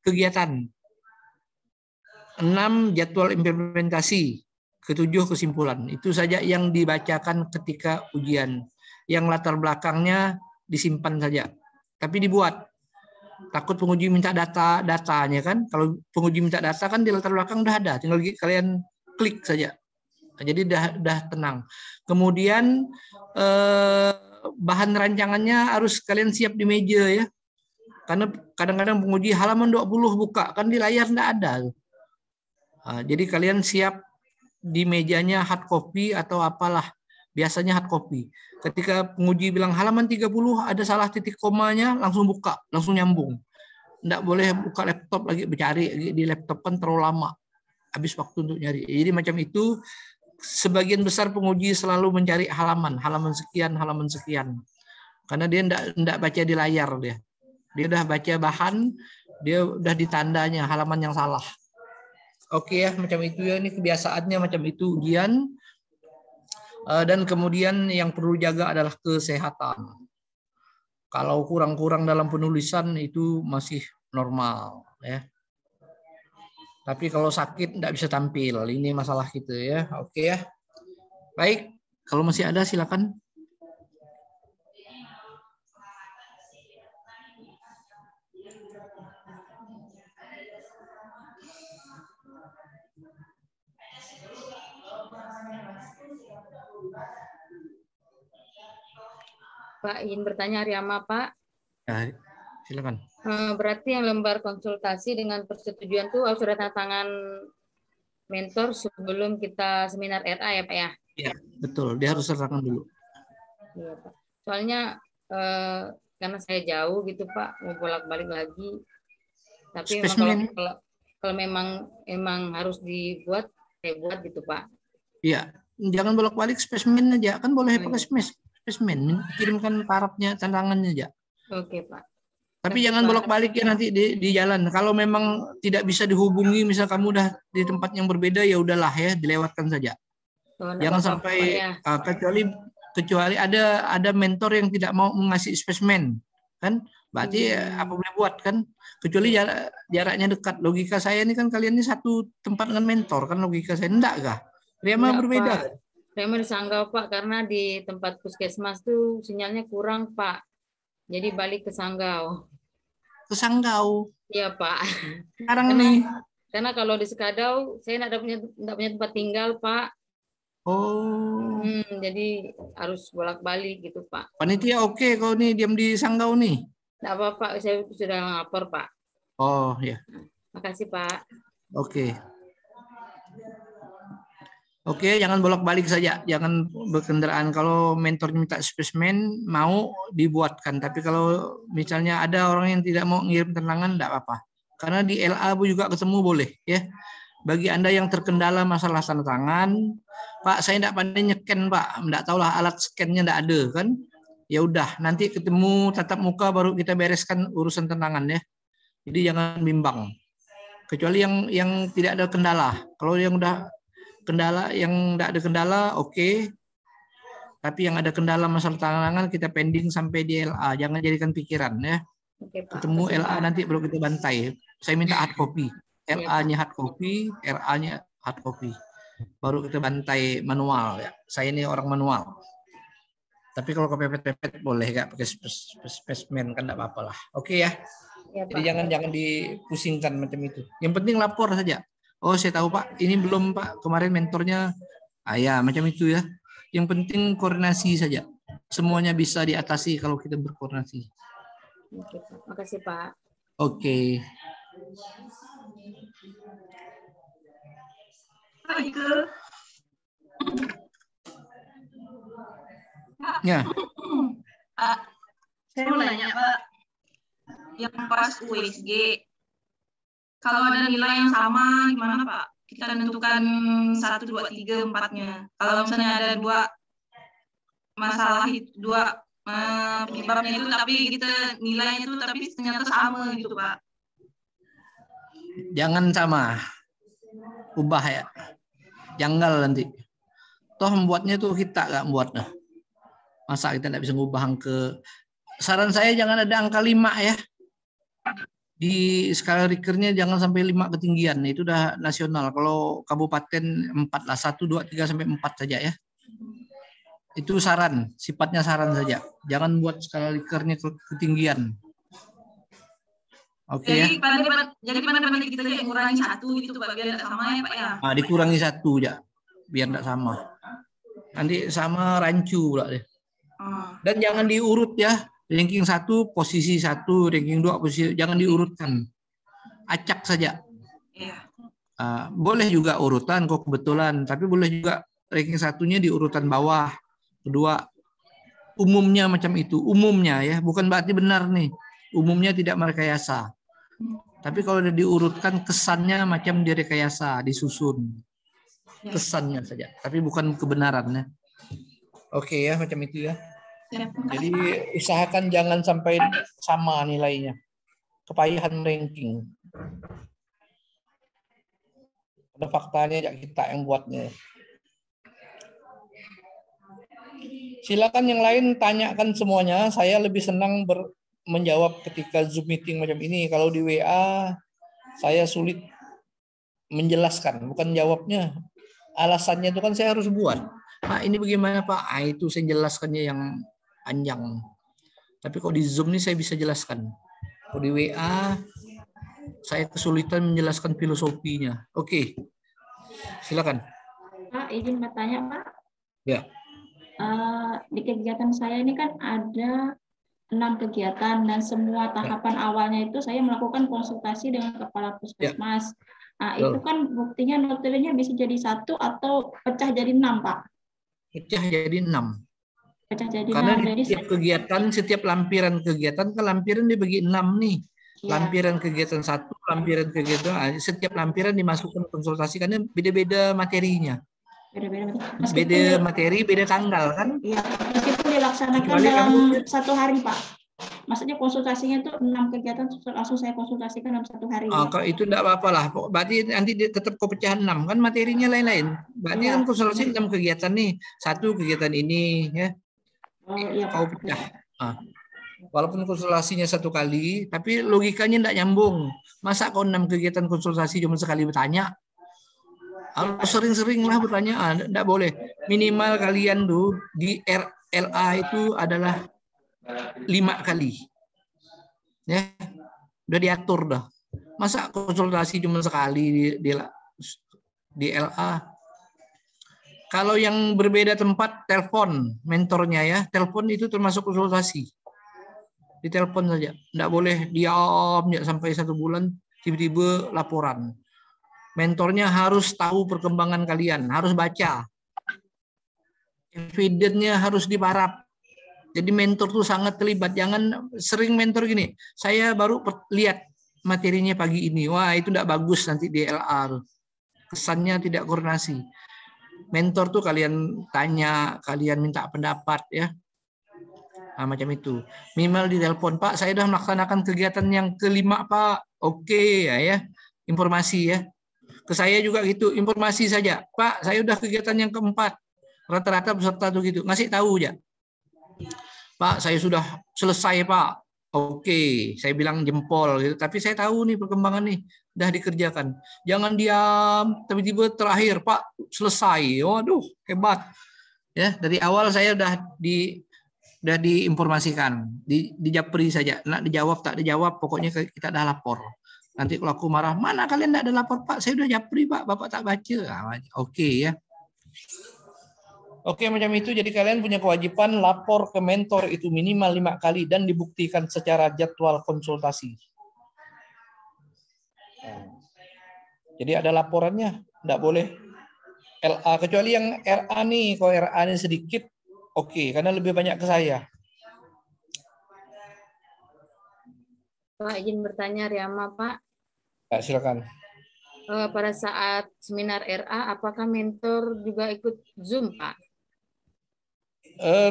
kegiatan 6 jadwal implementasi, ke-7 kesimpulan. Itu saja yang dibacakan ketika ujian. Yang latar belakangnya disimpan saja. Tapi dibuat. Takut penguji minta datanya kan. Kalau penguji minta data kan di latar belakang udah ada. Tinggal kalian klik saja. Jadi udah tenang. Kemudian bahan rancangannya harus kalian siap di meja ya. Karena kadang-kadang penguji halaman 20 buka, kan di layar enggak ada. Nah, jadi kalian siap di mejanya hard copy atau apalah. Biasanya hard copy. Ketika penguji bilang halaman 30 ada salah titik komanya, langsung buka, langsung nyambung. Enggak boleh buka laptop lagi bercari di laptop kan terlalu lama. Habis waktu untuk nyari. Jadi macam itu. Sebagian besar penguji selalu mencari halaman sekian. Karena dia enggak baca di layar dia. Dia udah baca bahan, dia udah ditandanya halaman yang salah. Oke ya, macam itu ya, ini kebiasaannya macam itu ujian. Dan kemudian yang perlu jaga adalah kesehatan. Kalau kurang-kurang dalam penulisan itu masih normal ya. Tapi kalau sakit tidak bisa tampil. Ini masalah gitu ya. Oke ya. Baik. Kalau masih ada silakan. Pak, ingin bertanya Riyama, Pak. Ya, silakan. Berarti yang lembar konsultasi dengan persetujuan itu harus ada tanda tangan mentor sebelum kita seminar RA ya Pak ya? Iya, betul. Dia harus sertakan dulu. Iya Pak. Soalnya karena saya jauh gitu Pak, mau bolak-balik lagi. Tapi memang kalau memang harus dibuat, saya buat gitu Pak. Iya, jangan bolak-balik spesimen aja. Kan boleh pakai spesimen. Kirimkan parapnya, tantangannya aja. Oke Pak. Tapi jangan bolak-balik ya nanti di jalan. Kalau memang tidak bisa dihubungi, misal kamu udah di tempat yang berbeda, ya udahlah ya, dilewatkan saja. Jangan sampai kecuali ada mentor yang tidak mau mengasih spesimen, kan? Berarti apa boleh buat kan? Kecuali jaraknya dekat. Logika saya ini kan kalian ini satu tempat dengan mentor kan, logika saya enggak kah? Riyama berbeda. Riyama di Sanggau Pak, karena di tempat puskesmas tuh sinyalnya kurang Pak. Jadi balik ke Sanggau. Ke Sanggau? Iya Pak. Sekarang nih. Karena kalau di Sekadau saya nggak punya tempat tinggal Pak. Oh. Jadi harus bolak-balik gitu Pak. Panitia oke kalau nih diam di Sanggau nih. Nggak apa-apa, saya sudah lapor Pak. Oh ya. Makasih Pak. Oke. Oke, jangan bolak-balik saja, jangan berkendaraan. Kalau mentor minta spesimen, mau dibuatkan. Tapi kalau misalnya ada orang yang tidak mau ngirim tantangan, tidak apa-apa. Karena di LA juga ketemu boleh, ya. Bagi Anda yang terkendala masalah tanda tangan, Pak, saya tidak pandai nyeken, Pak. Tidak tahulah alat scan-nya tidak ada, kan? Ya udah, nanti ketemu tatap muka baru kita bereskan urusan tantangan, ya. Jadi jangan bimbang. Kecuali yang tidak ada kendala. Kalau yang udah kendala, yang tidak ada kendala, oke. Tapi yang ada kendala masalah tantangan kita pending sampai di LA. Jangan jadikan pikiran ya. Oke, Pak. Ketemu LA nanti baru kita bantai. Saya minta hard copy. LA-nya hard copy, RA-nya hard copy. Baru kita bantai manual ya. Saya ini orang manual. Tapi kalau kepepet-pepet boleh nggak pakai spesimen kan nggak apa-apa lah. Oke ya. Ya, Jadi Pak. jangan dipusingkan macam itu. Yang penting lapor saja. Oh saya tahu Pak, ini belum Pak, kemarin mentornya, ya macam itu ya. Yang penting koordinasi saja. Semuanya bisa diatasi kalau kita berkoordinasi. Oke, Pak. Makasih, Pak. Oke. Ya. Pak, saya mau nanya Pak, yang pas USG, kalau ada nilai yang sama gimana Pak? Kita tentukan 1, 2, 3, 4-nya. Kalau misalnya ada dua masalah itu, dua penyebabnya itu, tapi kita nilainya itu tapi ternyata sama gitu Pak. Jangan sama. Ubah ya. Janggal nanti. Toh membuatnya tuh kita nggak membuatnya. Masa kita nggak bisa ngubah angka. Saran saya jangan ada angka 5 ya. Di skala Richter-nya jangan sampai 5 ketinggian. Itu udah nasional. Kalau kabupaten 4 lah. 1, 2, 3 sampai 4 saja ya. Itu saran. Sifatnya saran saja. Jangan buat skala Richter-nya ketinggian. Oke ya. Jadi pada kita kurangi 1 gitu Pak, biar tidak sama ya Pak ya. Nah, dikurangi 1 ya. Biar tidak sama. Nanti sama rancu pula deh. Dan jangan diurut ya. Ranking 1 posisi 1, ranking 2 posisi, jangan diurutkan. Acak saja. Boleh juga urutan kok kebetulan, tapi boleh juga ranking 1-nya di urutan bawah. Kedua, umumnya macam itu. Umumnya ya, bukan berarti benar nih. Umumnya tidak merekayasa. Tapi kalau udah diurutkan kesannya macam direkayasa, disusun. Kesannya saja, tapi bukan kebenarannya. Oke ya, macam itu ya. Jadi usahakan jangan sampai sama nilainya. Kepayahan ranking. Ada faktanya ya kita yang buatnya. Silakan yang lain tanyakan semuanya. Saya lebih senang menjawab ketika Zoom meeting macam ini. Kalau di WA saya sulit menjelaskan, bukan jawabnya. Alasannya itu kan saya harus buat. Pak ini bagaimana Pak? Itu saya jelaskannya yang panjang. Tapi kalau di Zoom ini saya bisa jelaskan. Kalau di WA saya kesulitan menjelaskan filosofinya. Oke. Silakan. Pak, izin bertanya Pak. Ya. Di kegiatan saya ini kan ada 6 kegiatan dan semua tahapan awalnya itu saya melakukan konsultasi dengan kepala puskesmas. Nah, itu kan buktinya nilainya bisa jadi 1 atau pecah jadi 6, Pak. Pecah jadi 6. Pecah jadi 6. Karena di setiap kegiatan, setiap lampiran kegiatan, kan lampiran dibagi 6 nih. Ya. Lampiran kegiatan 1, lampiran kegiatan, setiap lampiran dimasukkan konsultasi karena beda-beda materinya. Beda materi, beda tanggal kan? Iya, meskipun dilaksanakan dalam 1 hari, Pak. Maksudnya konsultasinya itu 6 kegiatan langsung saya konsultasikan dalam 1 hari. Oh, kalau itu enggak apa-apa lah. Berarti nanti tetap kau pecahan 6 kan materinya lain-lain. Berarti kan konsultasi 6 kegiatan nih. 1 kegiatan ini ya. Oh, iya, kau pecah. Walaupun konsultasinya 1 kali, tapi logikanya enggak nyambung. Masa kau 6 kegiatan konsultasi cuma sekali bertanya? Harus sering-sering lah bertanya. Enggak boleh. Minimal kalian tuh di RLA itu adalah 5 kali. Ya. Udah diatur dah. Masa konsultasi cuma sekali di LA? Kalau yang berbeda tempat, telepon mentornya ya. Telepon itu termasuk konsultasi. Ditelepon saja. Enggak boleh diam ya sampai 1 bulan tiba-tiba laporan. Mentornya harus tahu perkembangan kalian, harus baca. Evidence-nya harus diparap. Jadi mentor tuh sangat terlibat. Jangan sering mentor gini. Saya baru lihat materinya pagi ini. Wah, itu enggak bagus nanti di LR. Kesannya tidak koordinasi. Mentor tuh kalian tanya, kalian minta pendapat ya. Nah, macam itu. Minimal di telepon, Pak, saya sudah melaksanakan kegiatan yang kelima, Pak. Oke, ya. Informasi ya. Ke saya juga gitu, informasi saja. Pak, saya udah kegiatan yang keempat. Rata-rata peserta tuh gitu. Ngasih tahu ya. Pak, saya sudah selesai, Pak. Oke, saya bilang jempol gitu. Tapi saya tahu nih perkembangan nih. Udah dikerjakan. Jangan diam, tiba-tiba terakhir, Pak, selesai. Waduh, hebat. Ya, dari awal saya udah Udah diinformasikan, di Japri saja. Nak dijawab tak dijawab, pokoknya kita dah lapor. Nanti kalau aku marah, mana kalian tidak ada lapor Pak? Saya udah Japri Pak, Bapak tak baca. Nah, oke ya. Oke, macam itu. Jadi kalian punya kewajiban lapor ke mentor itu minimal 5 kali dan dibuktikan secara jadwal konsultasi. Jadi ada laporannya, tidak boleh LA, kecuali yang RA nih. Kalau RA ini sedikit, oke, karena lebih banyak ke saya. Pak, izin bertanya Riama, Pak. Ya, silakan. Pada saat seminar RA, apakah mentor juga ikut Zoom, Pak?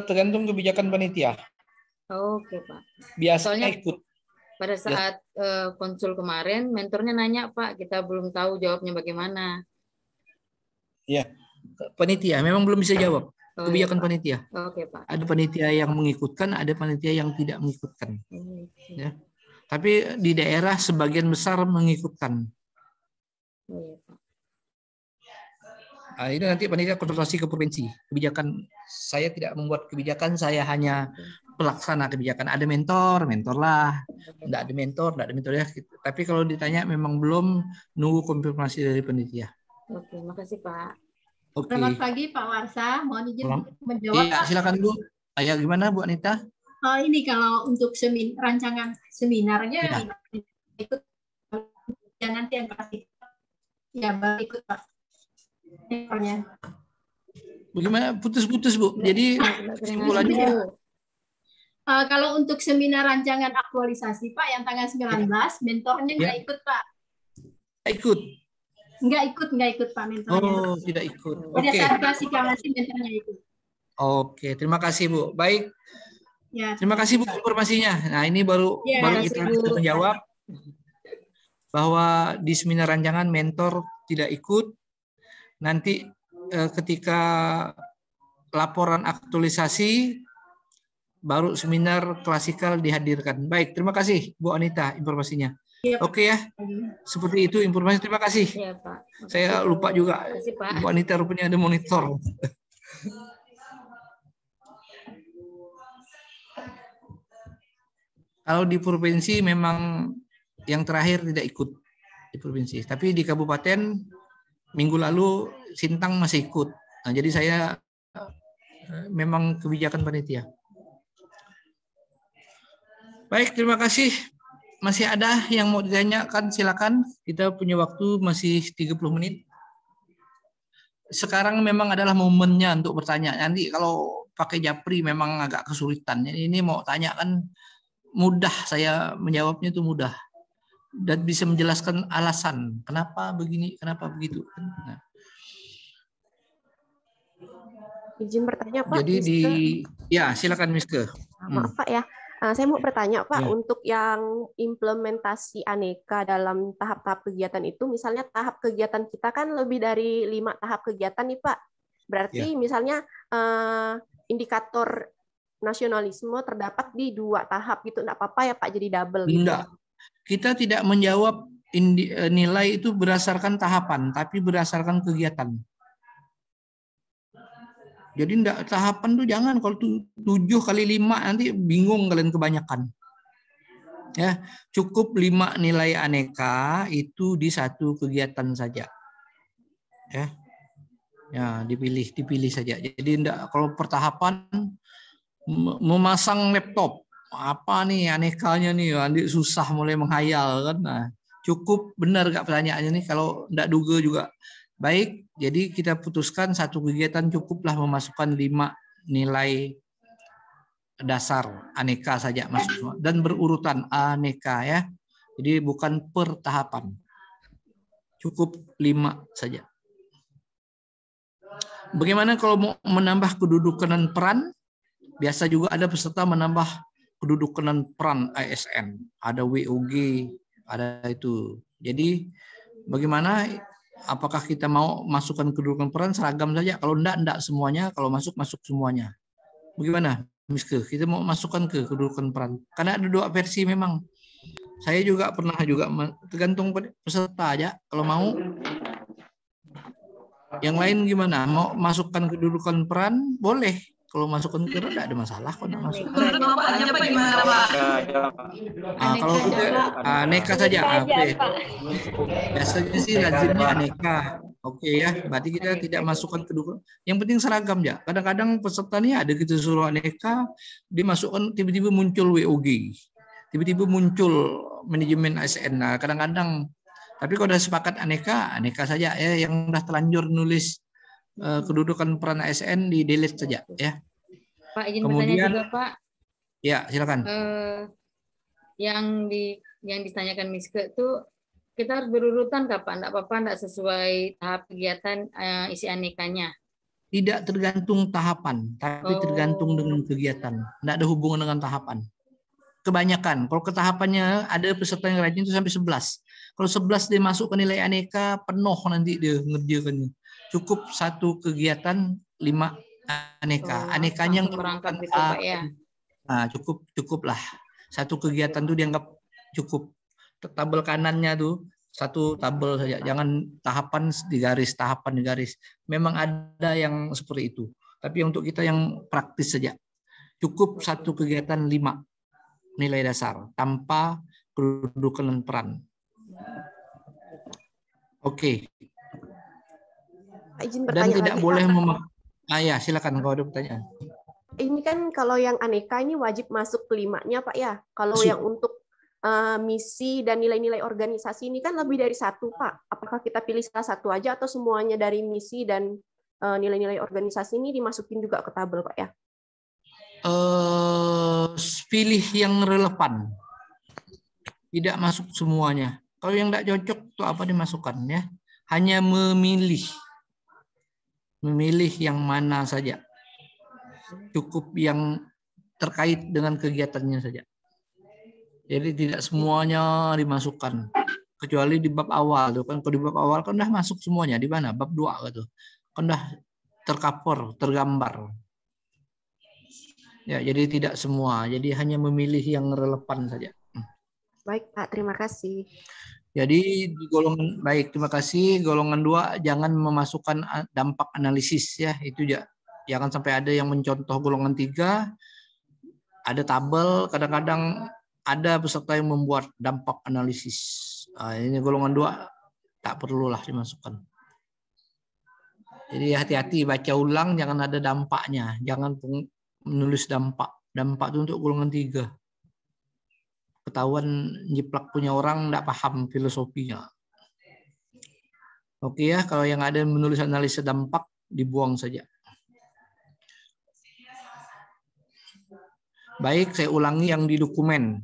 Tergantung kebijakan panitia. Oke, Pak. Biasanya Soalnya ikut. pada saat konsul kemarin, mentornya nanya, Pak, kita belum tahu jawabnya bagaimana. Ya, panitia memang belum bisa jawab. Kebijakan iya, panitia. Oke, Pak. Ada panitia yang mengikutkan, ada panitia yang tidak mengikutkan. Ya. Tapi di daerah sebagian besar mengikutkan. Iya, Pak. Nah, ini nanti panitia konsultasi ke provinsi. Kebijakan saya tidak membuat kebijakan, saya hanya pelaksana kebijakan. Ada mentor, mentorlah. Tidak ada mentor, tidak ada mentor ya. Tapi kalau ditanya memang belum, nunggu konfirmasi dari panitia. Oke, makasih Pak. Oke. Selamat pagi Pak Warsa, mohon izin menjawab. Iya, silakan Bu. Ayo gimana Bu Anita? Ini kalau untuk rancangan seminarnya ya. Ikut ya nanti yang pasti ya baru ikut Pak. Bagaimana putus-putus Bu? Jadi kesimpulannya kalau untuk seminar rancangan aktualisasi Pak yang tanggal 19 mentornya nggak ikut Pak. Ikut. Nggak ikut Pak mentornya. Oh, tidak ikut. Pada saat klasifikasi mentornya ikut. Oke, terima kasih Bu. Baik. Ya, terima kasih Bu informasinya. Nah, ini baru kita bisa menjawab bahwa di seminar rancangan mentor tidak ikut. Nanti ketika laporan aktualisasi baru seminar klasikal dihadirkan. Baik, terima kasih Bu Anita informasinya. Ya, oke ya. Seperti itu informasi. Terima kasih. Ya, Pak. Saya lupa juga. Makasih, Pak. Bu Anita rupanya ada monitor. Kalau di provinsi memang yang terakhir tidak ikut di provinsi, tapi di kabupaten minggu lalu Sintang masih ikut. Nah, jadi saya memang kebijakan panitia. Baik, terima kasih. Masih ada yang mau ditanyakan, silakan. Kita punya waktu masih 30 menit. Sekarang memang adalah momennya untuk bertanya. Nanti kalau pakai Japri memang agak kesulitan. Ini mau tanya kan mudah, saya menjawabnya itu mudah dan bisa menjelaskan alasan kenapa begini, kenapa begitu. Nah. Izin bertanya Pak. Jadi ya silakan Miske. Maaf Pak ya, saya mau bertanya Pak, untuk yang implementasi aneka dalam tahap-tahap kegiatan itu, misalnya tahap kegiatan kita kan lebih dari 5 tahap kegiatan nih Pak. Berarti misalnya indikator nasionalisme terdapat di 2 tahap gitu, enggak apa-apa ya Pak jadi double gitu? Enggak. Kita tidak menjawab nilai itu berdasarkan tahapan, tapi berdasarkan kegiatan. Jadi enggak, tahapan tuh jangan, kalau 7 kali 5 nanti bingung kalian kebanyakan. Ya, cukup 5 nilai aneka itu di satu kegiatan saja. Ya, dipilih saja. Jadi enggak, kalau pertahapan memasang laptop apa nih anekanya nih, nanti susah mulai menghayal kan. Nah, cukup benar gak pertanyaannya nih, kalau enggak duga juga baik. Jadi kita putuskan satu kegiatan cukuplah memasukkan 5 nilai dasar aneka saja masuk semua dan berurutan aneka ya. Jadi bukan per tahapan. Cukup 5 saja. Bagaimana kalau mau menambah kedudukan dan peran? Biasa juga ada peserta menambah kedudukan dan peran ASN, ada WOG, ada itu. Jadi bagaimana? Apakah kita mau masukkan kedudukan peran seragam saja? Kalau enggak semuanya. Kalau masuk semuanya. Bagaimana, Miske? Kita mau masukkan ke kedudukan peran. Karena ada 2 versi memang. Saya juga pernah tergantung peserta aja. Kalau mau. Yang lain gimana? Mau masukkan kedudukan peran? Boleh. Kalau masukkan ke tidak ada masalah kok nak masuk. Menurut Bapaknya Pak gimana Pak? Kalau kita aneka saja. Biasanya sih lazimnya aneka. Oke ya, berarti kita tidak masukkan kedua. Yang penting seragam ya. Kadang-kadang peserta ini ada kita suruh aneka, dimasukkan tiba-tiba muncul WOG, tiba-tiba muncul manajemen ASN. Nah, kadang-kadang. Tapi kalau sudah sepakat aneka, aneka saja ya. Yang sudah terlanjur nulis kedudukan peran ASN di delete saja ya. Pak izin bertanya juga Pak. Ya silakan. Yang ditanyakan Miske tuh kita harus berurutan Kak Pak? Enggak apa-apa, enggak sesuai tahap kegiatan isi anekanya? Tidak tergantung tahapan, tapi tergantung dengan kegiatan. Enggak ada hubungan dengan tahapan. Kebanyakan, kalau ketahapannya ada peserta yang rajin itu sampai 11. Kalau 11 dia masuk ke nilai aneka, penuh nanti dia ngerjakannya. Cukup satu kegiatan 5 aneka. Anekanya yang merangkap itu Pak ya. Nah, cukuplah. Satu kegiatan tuh dianggap cukup. Tabel kanannya tuh satu tabel saja. Jangan tahapan di garis. Memang ada yang seperti itu. Tapi untuk kita yang praktis saja. Cukup satu kegiatan 5 nilai dasar tanpa kedudukan dan peran. Oke. Izin Dan bertanya tidak lagi, boleh Pak. Ya, silakan kalau ada pertanyaan. Ini kan kalau yang aneka ini wajib masuk ke 5-nya Pak ya. Kalau yang untuk misi dan nilai-nilai organisasi ini kan lebih dari 1 Pak. Apakah kita pilih salah satu aja atau semuanya dari misi dan nilai-nilai organisasi ini dimasukin juga ke tabel Pak ya? Pilih yang relevan. Tidak masuk semuanya. Kalau yang tidak cocok itu apa dimasukkan ya? Hanya memilih yang mana saja. Cukup yang terkait dengan kegiatannya saja. Jadi tidak semuanya dimasukkan. Kecuali di bab awal tuh kan. Kalau di bab awal kan udah masuk semuanya. Di mana? Bab 2 gitu. Kan udah tercover, tergambar. Ya, jadi tidak semua. Jadi hanya memilih yang relevan saja. Baik Pak, terima kasih. Jadi di golongan baik, terima kasih. Golongan 2 jangan memasukkan dampak analisis ya, itu ya. Jangan sampai ada yang mencontoh golongan 3 ada tabel, kadang-kadang ada peserta yang membuat dampak analisis. Nah, ini golongan 2 tak perlulah dimasukkan. Jadi hati-hati baca ulang, jangan ada dampaknya, jangan menulis dampak. Dampak itu untuk golongan 3. Ketahuan nyiplak punya orang tidak paham filosofinya. Oke ya, kalau yang ada menulis analisa dampak dibuang saja. Baik, saya ulangi yang di dokumen.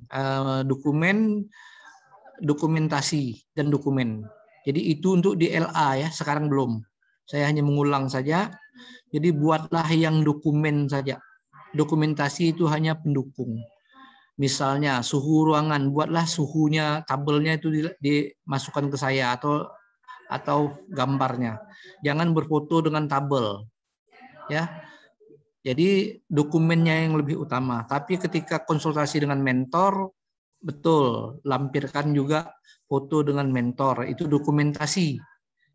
Dokumentasi dan dokumen. Jadi itu untuk di LA ya, sekarang belum. Saya hanya mengulang saja. Jadi buatlah yang dokumen saja. Dokumentasi itu hanya pendukung. Misalnya suhu ruangan, buatlah suhunya, tabelnya itu dimasukkan ke saya atau gambarnya. Jangan berfoto dengan tabel. Ya. Jadi dokumennya yang lebih utama. Tapi ketika konsultasi dengan mentor, betul, lampirkan juga foto dengan mentor. Itu dokumentasi.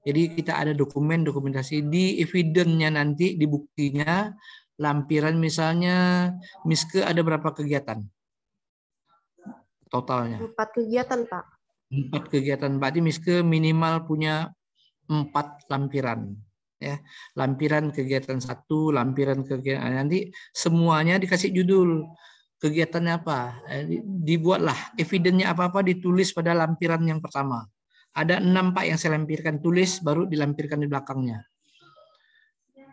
Jadi kita ada dokumentasi di evidence-nya nanti, di buktinya, lampiran misalnya, Miske ada berapa kegiatan? Totalnya 4 kegiatan Pak. 4 kegiatan, berarti Miske minimal punya 4 lampiran ya. Lampiran kegiatan 1, lampiran kegiatan, nanti semuanya dikasih judul kegiatannya apa, dibuatlah evidence-nya apa-apa, ditulis pada lampiran yang pertama. Ada 6 Pak yang saya lampirkan, tulis baru dilampirkan di belakangnya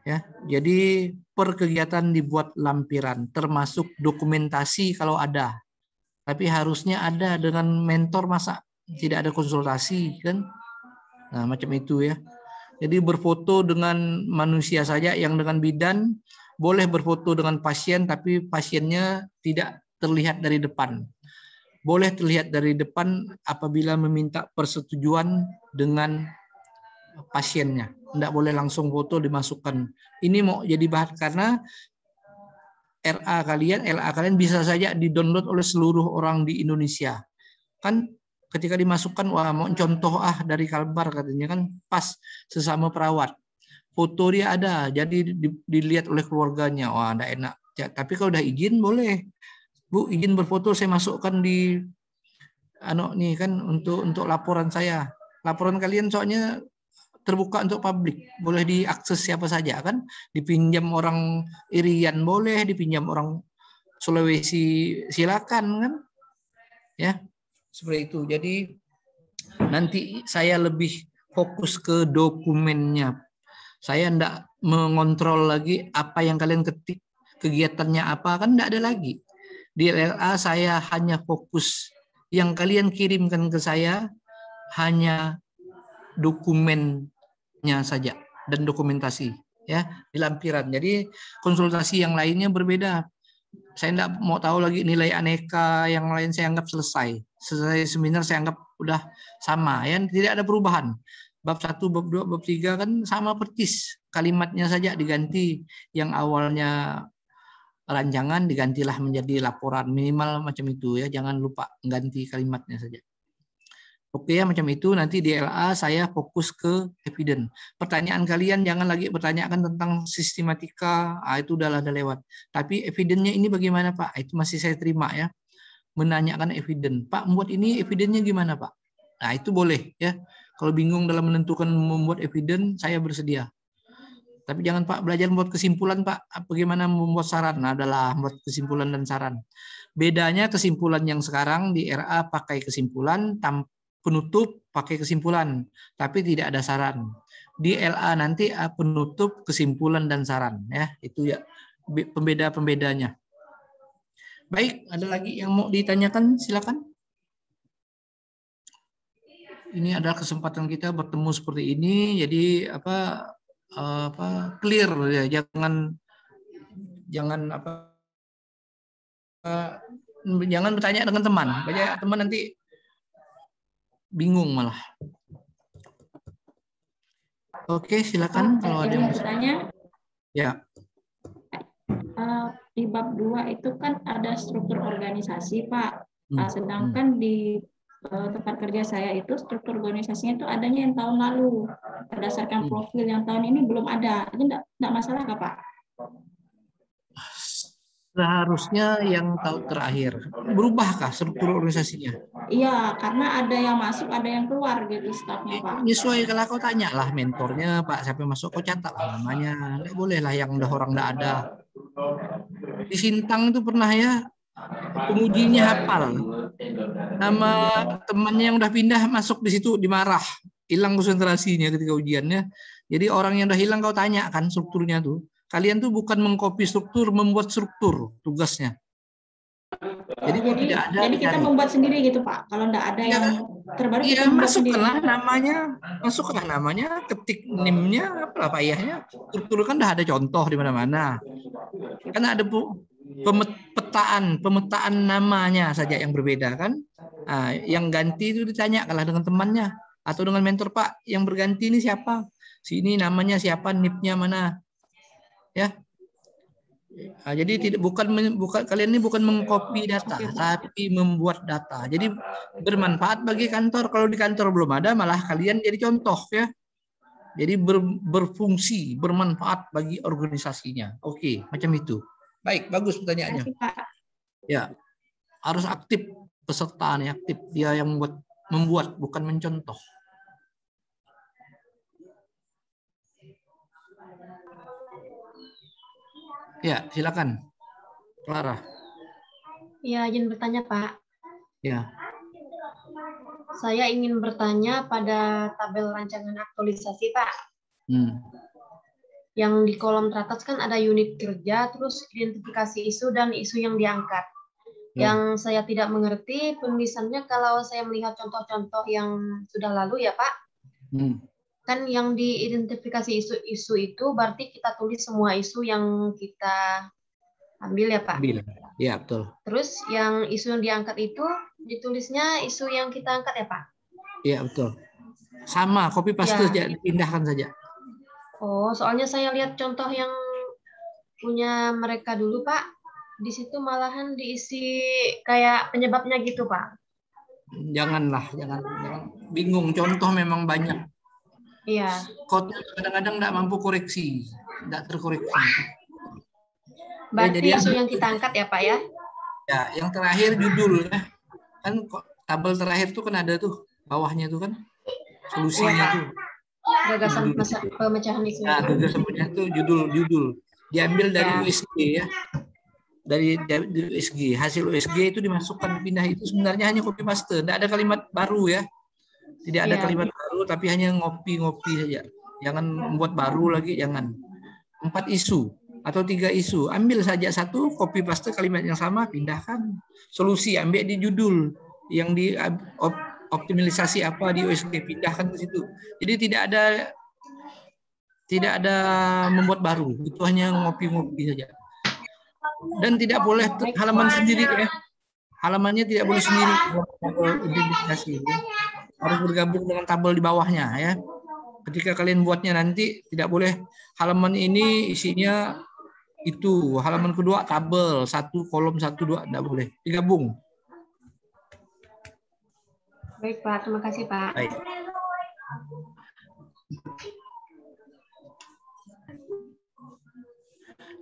ya. Jadi per kegiatan dibuat lampiran, termasuk dokumentasi kalau ada. Tapi harusnya ada dengan mentor, masa tidak ada konsultasi kan? Nah, macam itu ya. Jadi berfoto dengan manusia saja, yang dengan bidan boleh berfoto dengan pasien, tapi pasiennya tidak terlihat dari depan. Boleh terlihat dari depan apabila meminta persetujuan dengan pasiennya. Tidak boleh langsung foto dimasukkan. Ini mau jadi bahan karena LA kalian bisa saja di-download oleh seluruh orang di Indonesia. Kan ketika dimasukkan, wah mau contoh dari Kalbar katanya kan pas sesama perawat. foto dia ada, jadi dilihat oleh keluarganya. Wah, enggak enak. Tapi kalau udah izin boleh. Bu, izin berfoto saya masukkan di nih kan untuk laporan saya. Laporan kalian soalnya terbuka untuk publik, boleh diakses siapa saja kan, dipinjam orang Irian boleh, dipinjam orang Sulawesi silakan kan, ya seperti itu. Jadi nanti saya lebih fokus ke dokumennya, saya enggak mengontrol lagi apa yang kalian ketik, kegiatannya apa, kan enggak ada lagi. Di LLA saya hanya fokus yang kalian kirimkan ke saya hanya dokumennya saja dan dokumentasi ya di lampiran. Jadi konsultasi yang lainnya berbeda. Saya tidak mau tahu lagi nilai aneka yang lain, saya anggap selesai. Selesai seminar saya anggap udah sama ya, tidak ada perubahan. Bab 1, bab 2, bab 3 kan sama persis. Kalimatnya saja diganti, yang awalnya rancangan digantilah menjadi laporan, minimal macam itu ya, jangan lupa ganti kalimatnya saja. Oke ya, macam itu. Nanti di LA saya fokus ke evidence. Pertanyaan kalian jangan lagi bertanyakan tentang sistematika, itu udah lewat. Tapi evidence-nya ini bagaimana Pak? Itu masih saya terima ya. Menanyakan evidence. Pak, membuat ini evidence-nya gimana Pak? Nah itu boleh ya. Kalau bingung dalam menentukan membuat evidence, saya bersedia. Tapi jangan Pak belajar membuat kesimpulan Pak. Bagaimana membuat saran? Nah, adalah membuat kesimpulan dan saran. Bedanya kesimpulan yang sekarang di RA pakai kesimpulan, penutup pakai kesimpulan, tapi tidak ada saran. Di LA nanti penutup, kesimpulan dan saran ya. Itu ya pembeda-pembedanya. Baik, ada lagi yang mau ditanyakan? Silakan. Ini adalah kesempatan kita bertemu seperti ini. Jadi clear ya, jangan bertanya dengan teman. Banyak teman nanti bingung malah. Oke, silakan kalau ada yang bertanya. Ya. Di bab 2 itu kan ada struktur organisasi, Pak. Sedangkan di tempat kerja saya itu struktur organisasinya itu adanya yang tahun lalu. Berdasarkan profil yang tahun ini belum ada. Itu enggak masalah kah, Pak? Seharusnya yang tahun terakhir. Berubahkah struktur organisasinya? Iya, karena ada yang masuk, ada yang keluar gitu stafnya, Pak. Nyesuai, kalau kau tanya lah mentornya, Pak, siapa yang masuk, kau catat lah namanya. Nggak boleh lah yang udah orang nggak ada. Di Sintang itu pernah ya, pengujinya hafal. Nama temannya yang udah pindah masuk di situ dimarah. Hilang konsentrasinya ketika ujiannya. Jadi orang yang udah hilang kau tanya kan strukturnya tuh. Kalian tuh bukan mengcopy struktur, membuat struktur tugasnya. Jadi tidak ada. Jadi kita membuat sendiri gitu Pak. Kalau tidak ada yang terbaru kita masuklah namanya, ketik NIM-nya, apa ayahnya. Struktur kan udah ada contoh di mana-mana. Karena ada pemetaan namanya saja yang berbeda kan. Nah, yang ganti itu ditanyakanlah dengan temannya atau dengan mentor, Pak, yang berganti ini siapa? Sini namanya siapa, NIP-nya mana? Ya. Nah, jadi bukan kalian ini bukan mengcopy data, tapi membuat data. Jadi bermanfaat bagi kantor. Kalau di kantor belum ada, malah kalian jadi contoh ya. Jadi berfungsi, bermanfaat bagi organisasinya. Oke, macam itu. Baik, bagus pertanyaannya. Ya, harus aktif peserta nih, aktif. Dia yang membuat, bukan mencontoh. Ya, silakan, Clara. Ya, izin bertanya, Pak. Ya. Saya ingin bertanya pada tabel rancangan aktualisasi, Pak. Yang di kolom teratas kan ada unit kerja, terus identifikasi isu dan isu yang diangkat. Yang saya tidak mengerti penulisannya kalau saya melihat contoh-contoh yang sudah lalu ya, Pak. Kan yang diidentifikasi isu-isu itu berarti kita tulis semua isu yang kita ambil ya Pak? Ambil, ya betul. Terus yang isu yang diangkat itu ditulisnya isu yang kita angkat ya Pak? Iya betul. Sama, copy paste ya. Dipindahkan saja. Oh, soalnya saya lihat contoh yang punya mereka dulu Pak, di situ malahan diisi kayak penyebabnya gitu Pak. Jangan bingung, contoh memang banyak. Iya. Code kadang-kadang nggak mampu koreksi, nggak terkoreksi. Berarti jadi isu yang kita angkat ya Pak ya? Ya, yang terakhir judul ya. Kan tabel terakhir tuh kan ada tuh bawahnya tuh kan solusinya tuh. Gagasan pemecahan isu. Nah, gagasan pemecahan itu judul diambil dari USG ya. Dari USG, hasil USG itu dimasukkan pindah itu sebenarnya hanya copy paste, tidak ada kalimat baru ya. Tidak ada kalimat baru tapi hanya ngopi-ngopi saja. Jangan membuat baru lagi, jangan. 4 isu atau 3 isu, ambil saja satu, copy paste kalimat yang sama, pindahkan. Solusi ambil di judul yang di optimalisasi apa di USG, pindahkan ke situ. Jadi tidak ada membuat baru, itu hanya ngopi-ngopi saja. Dan tidak boleh halaman sendiri ya. Halamannya tidak boleh sendiri, tabel identifikasi. Harus bergabung dengan tabel di bawahnya ya. Ketika kalian buatnya nanti tidak boleh halaman ini isinya itu, halaman kedua tabel 1 kolom 1 2, tidak boleh, digabung. Baik Pak, terima kasih Pak. Baik.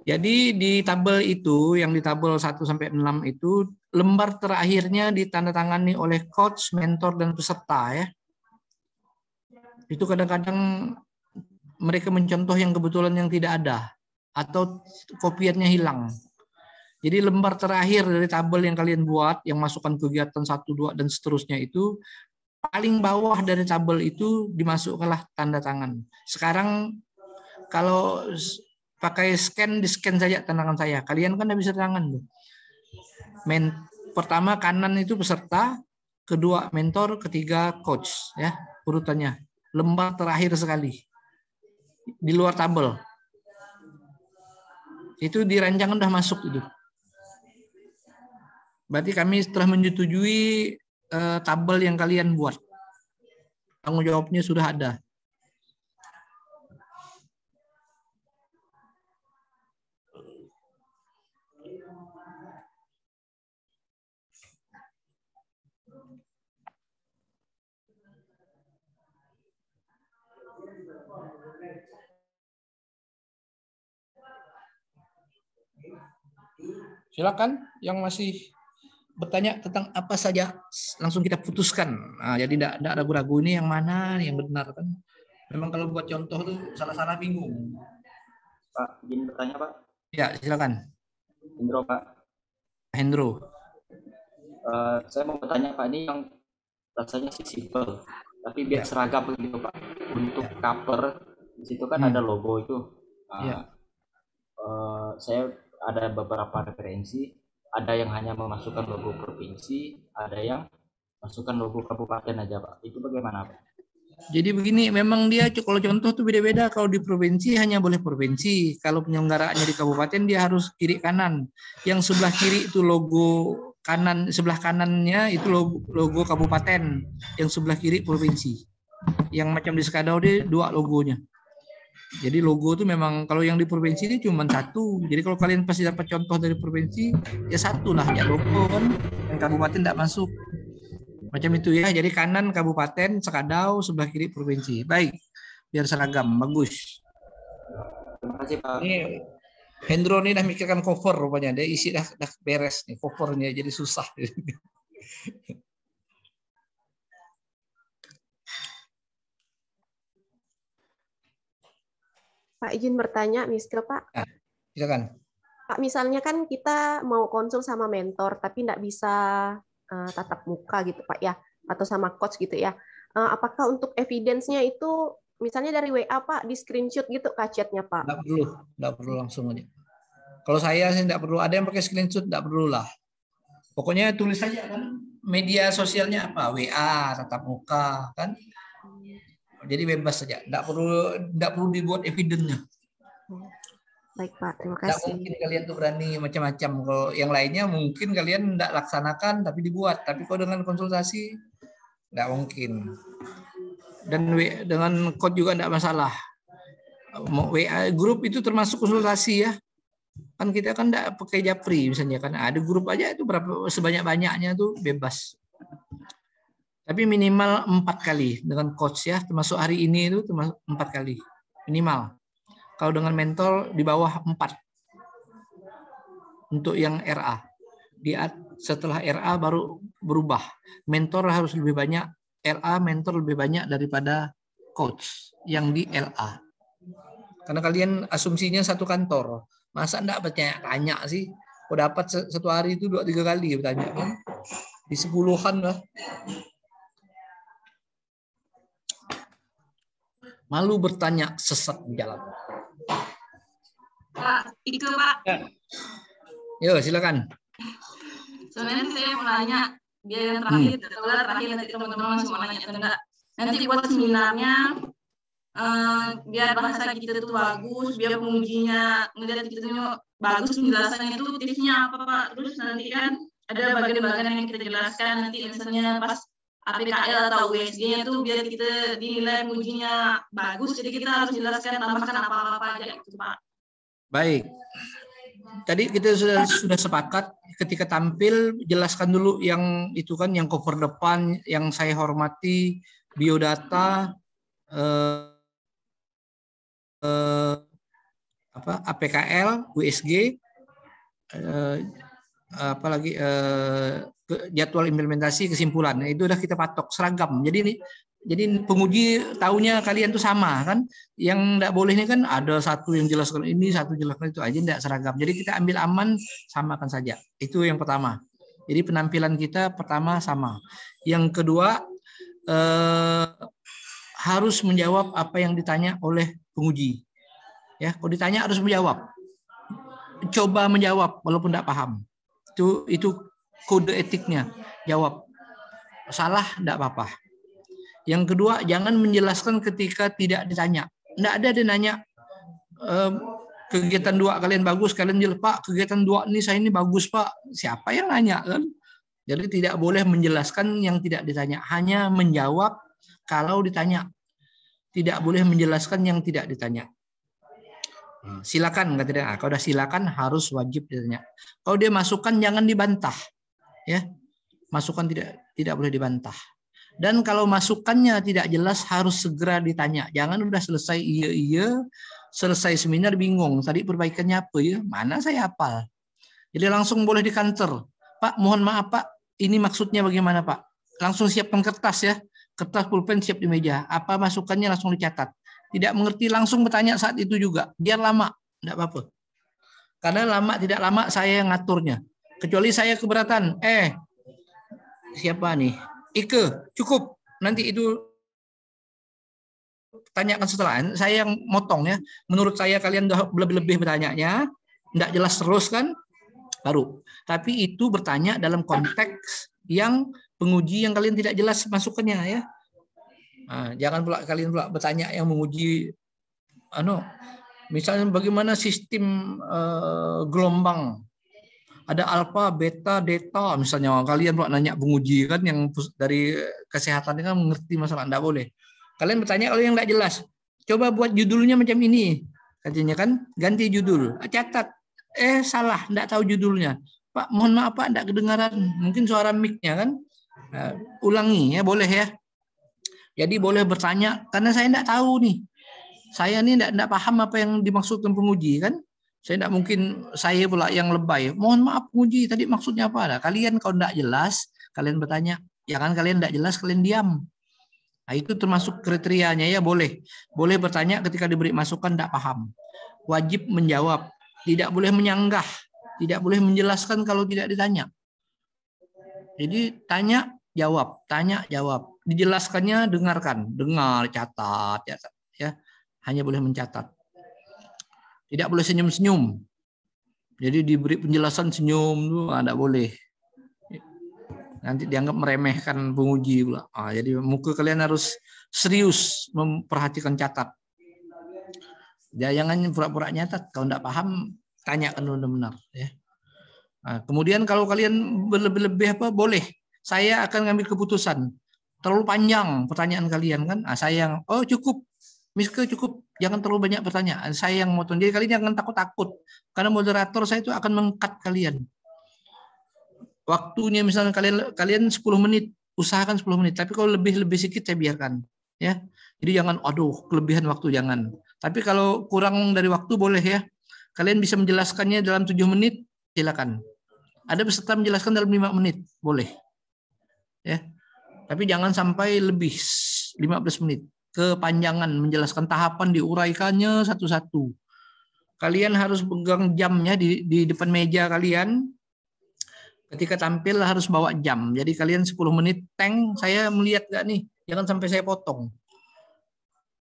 Jadi di tabel itu, yang di tabel 1 sampai 6 itu, lembar terakhirnya ditandatangani oleh coach, mentor, dan peserta ya. Itu kadang-kadang mereka mencontoh yang kebetulan yang tidak ada, atau kopiannya hilang. Jadi lembar terakhir dari tabel yang kalian buat, yang masukkan kegiatan 1, 2, dan seterusnya itu, paling bawah dari tabel itu dimasukkanlah tanda tangan. Sekarang kalau pakai scan, di-scan saja tanda tangan saya. Kalian kan tidak bisa tangan. Pertama kanan itu peserta, kedua mentor, ketiga coach. Ya, urutannya. Lembar terakhir sekali. Di luar tabel. Itu dirancang udah masuk itu. Berarti kami telah menyetujui tabel yang kalian buat. Tanggung jawabnya sudah ada. Silakan yang masih bertanya tentang apa saja, langsung kita putuskan. Nah, jadi tidak ragu-ragu ini yang mana yang benar kan. Memang kalau buat contoh tuh salah-salah bingung. Pak, izin bertanya Pak. Ya, silakan. Hendro Pak. Hendro. Saya mau bertanya Pak, ini yang rasanya sih simpel, tapi biar seragam begitu Pak. Untuk cover di situ kan ada logo itu. Saya ada beberapa referensi, ada yang hanya memasukkan logo provinsi, ada yang masukkan logo kabupaten aja Pak. Itu bagaimana Pak? Jadi begini, memang dia kalau contoh tuh beda-beda. Kalau di provinsi hanya boleh provinsi. Kalau penyelenggaraannya di kabupaten dia harus kiri kanan. Yang sebelah kiri itu logo kanan, sebelah kanannya itu logo kabupaten, yang sebelah kiri provinsi. Yang macam di Sekadau dia 2 logonya. Jadi logo itu memang kalau yang di provinsi itu cuma 1. Jadi kalau kalian pasti dapat contoh dari provinsi ya 1 lah ya logo kan. Yang kabupaten tidak masuk. Macam itu ya. Jadi kanan kabupaten Sekadau, sebelah kiri provinsi. Baik. Biar seragam, bagus. Terima kasih Pak. Ini Hendro ini dah mikirkan cover rupanya. Dia isi dah beres nih covernya, jadi susah. Pak, izin bertanya, Miskil Pak. Nah, silakan. Pak, misalnya kan kita mau konsul sama mentor, tapi tidak bisa tatap muka gitu Pak ya, atau sama coach gitu ya. Apakah untuk evidence-nya itu misalnya dari WA Pak, di screenshot gitu chatnya Pak? Tidak perlu langsung aja. Kalau saya sih tidak perlu. Ada yang pakai screenshot, tidak perlu lah. Pokoknya tulis saja kan media sosialnya apa, WA, tatap muka kan. Jadi bebas saja, tidak perlu dibuat evidence-nya. Baik Pak, terima kasih. Tidak mungkin kalian tuh berani macam-macam. Kalau yang lainnya mungkin kalian tidak laksanakan tapi dibuat. Tapi kalau dengan konsultasi tidak mungkin. Dan dengan code juga tidak masalah. WA grup itu termasuk konsultasi ya. Kan kita kan tidak pakai japri misalnya kan ada grup aja itu berapa sebanyak-banyaknya tuh bebas. Tapi minimal 4 kali dengan coach ya, termasuk hari ini itu termasuk 4 kali minimal. Kalau dengan mentor di bawah 4 untuk yang RA. Setelah RA baru berubah. Mentor harus lebih banyak, RA mentor lebih banyak daripada coach yang di LA. Karena kalian asumsinya satu kantor. Masa enggak tanya sih? Kok dapat satu hari itu 2-3 kali bertanya kan? Di 10-an lah. Malu bertanya sesat di jalan. Pak, itu Pak. Yo, silakan. Sebenarnya saya mau nanya, biar yang terakhir nanti teman-teman masih mau nanya atau enggak. Nanti buat seminarnya, biar bahasa kita itu bagus, biar pengujinya ngeliat kita itu bagus penjelasannya itu tipsnya apa Pak. Terus nanti kan ada bagian-bagian yang kita jelaskan nanti misalnya pas APKL atau USG-nya itu biar kita dinilai pengujinya bagus, jadi kita harus jelaskan tambahkan apa-apa aja gitu Pak. Baik. Tadi kita sudah sepakat ketika tampil jelaskan dulu yang itu kan yang cover depan yang saya hormati, biodata, APKL, USG, apalagi jadwal implementasi, kesimpulan. Nah, itu udah kita patok seragam. Jadi penguji tahunya kalian tuh sama kan. Yang enggak boleh ini kan ada satu yang jelaskan ini, satu jelaskan itu aja enggak seragam. Jadi kita ambil aman, samakan saja. Itu yang pertama. Jadi penampilan kita pertama sama. Yang kedua harus menjawab apa yang ditanya oleh penguji. Ya, kalau ditanya harus menjawab. Coba menjawab walaupun enggak paham. Itu kode etiknya. Jawab. Salah enggak apa-apa. Yang kedua, jangan menjelaskan ketika tidak ditanya. Tidak ada dia nanya, kegiatan 2 kalian bagus, kalian jelas, Pak, kegiatan 2 ini saya ini bagus, Pak. Siapa yang nanya kan? Jadi tidak boleh menjelaskan yang tidak ditanya. Hanya menjawab kalau ditanya. Tidak boleh menjelaskan yang tidak ditanya. Silakan, kata dia. Kalau udah silakan harus wajib ditanya. Kalau dia masukkan jangan dibantah. Ya, masukan tidak boleh dibantah. Dan kalau masukannya tidak jelas harus segera ditanya. Jangan udah selesai iya, selesai seminar bingung. Tadi perbaikannya apa ya? Mana saya hafal. Jadi langsung boleh di kantor. Pak, mohon maaf Pak, ini maksudnya bagaimana Pak? Langsung siapkan kertas ya. Kertas pulpen siap di meja. Apa masukannya langsung dicatat. Tidak mengerti langsung bertanya saat itu juga. Biar lama, tidak apa-apa. Karena lama tidak lama saya yang ngaturnya. Kecuali saya keberatan. Siapa nih? Ike, cukup. Nanti itu tanyakan setelah. Saya yang motong ya. Menurut saya kalian udah lebih-lebih bertanya-nya. Tidak jelas terus kan? Baru. Tapi itu bertanya dalam konteks yang penguji yang kalian tidak jelas masukannya ya. Nah, jangan pula kalian pula bertanya yang menguji misalnya bagaimana sistem gelombang. Ada alfa, beta, delta misalnya. Kalian pula nanya penguji kan yang dari kesehatan kan mengerti masalah. Enggak boleh. Kalian bertanya kalau yang enggak jelas. Coba buat judulnya macam ini. Katanya kan ganti judul. Catat. Salah, enggak tahu judulnya. Pak, mohon maaf Pak, enggak kedengaran. Mungkin suara mic-nya kan. Ulangi ya, boleh ya. Jadi boleh bertanya karena saya enggak tahu nih. Saya nih enggak paham apa yang dimaksudkan penguji kan. Saya tidak mungkin saya pula yang lebay. Mohon maaf penguji, tadi maksudnya apa? Nah, kalian kalau tidak jelas, kalian bertanya. Ya kan kalian tidak jelas, kalian diam. Nah, itu termasuk kriterianya ya boleh. Boleh bertanya ketika diberi masukan tidak paham. Wajib menjawab. Tidak boleh menyanggah. Tidak boleh menjelaskan kalau tidak ditanya. Jadi tanya, jawab. Tanya, jawab. Dijelaskannya, dengarkan. Dengar, catat. Ya. Hanya boleh mencatat. Tidak boleh senyum-senyum. Jadi diberi penjelasan senyum tuh tidak boleh. Nanti dianggap meremehkan penguji pula. Jadi muka kalian harus serius memperhatikan catat. Jangan pura-pura nyatat. Kalau tidak paham, tanyakan benar-benar. Ya. Kemudian kalau kalian berlebih-lebih apa boleh. Saya akan ngambil keputusan. Terlalu panjang pertanyaan kalian kan? Saya yang cukup. Miske cukup, jangan terlalu banyak pertanyaan. Saya yang motong. Jadi kalian jangan takut-takut. Karena moderator saya itu akan meng-cut kalian. Waktunya misalnya kalian 10 menit. usahakan 10 menit. Tapi kalau lebih sedikit saya biarkan. Ya, jadi jangan, aduh, kelebihan waktu jangan. Tapi kalau kurang dari waktu boleh ya. Kalian bisa menjelaskannya dalam 7 menit, silakan. Ada peserta menjelaskan dalam 5 menit, boleh. Ya. Tapi jangan sampai lebih 15 menit. Kepanjangan menjelaskan tahapan, diuraikannya satu-satu. Kalian harus pegang jamnya di depan meja kalian. Ketika tampil harus bawa jam. Jadi kalian 10 menit, saya melihat nggak nih? Jangan sampai saya potong.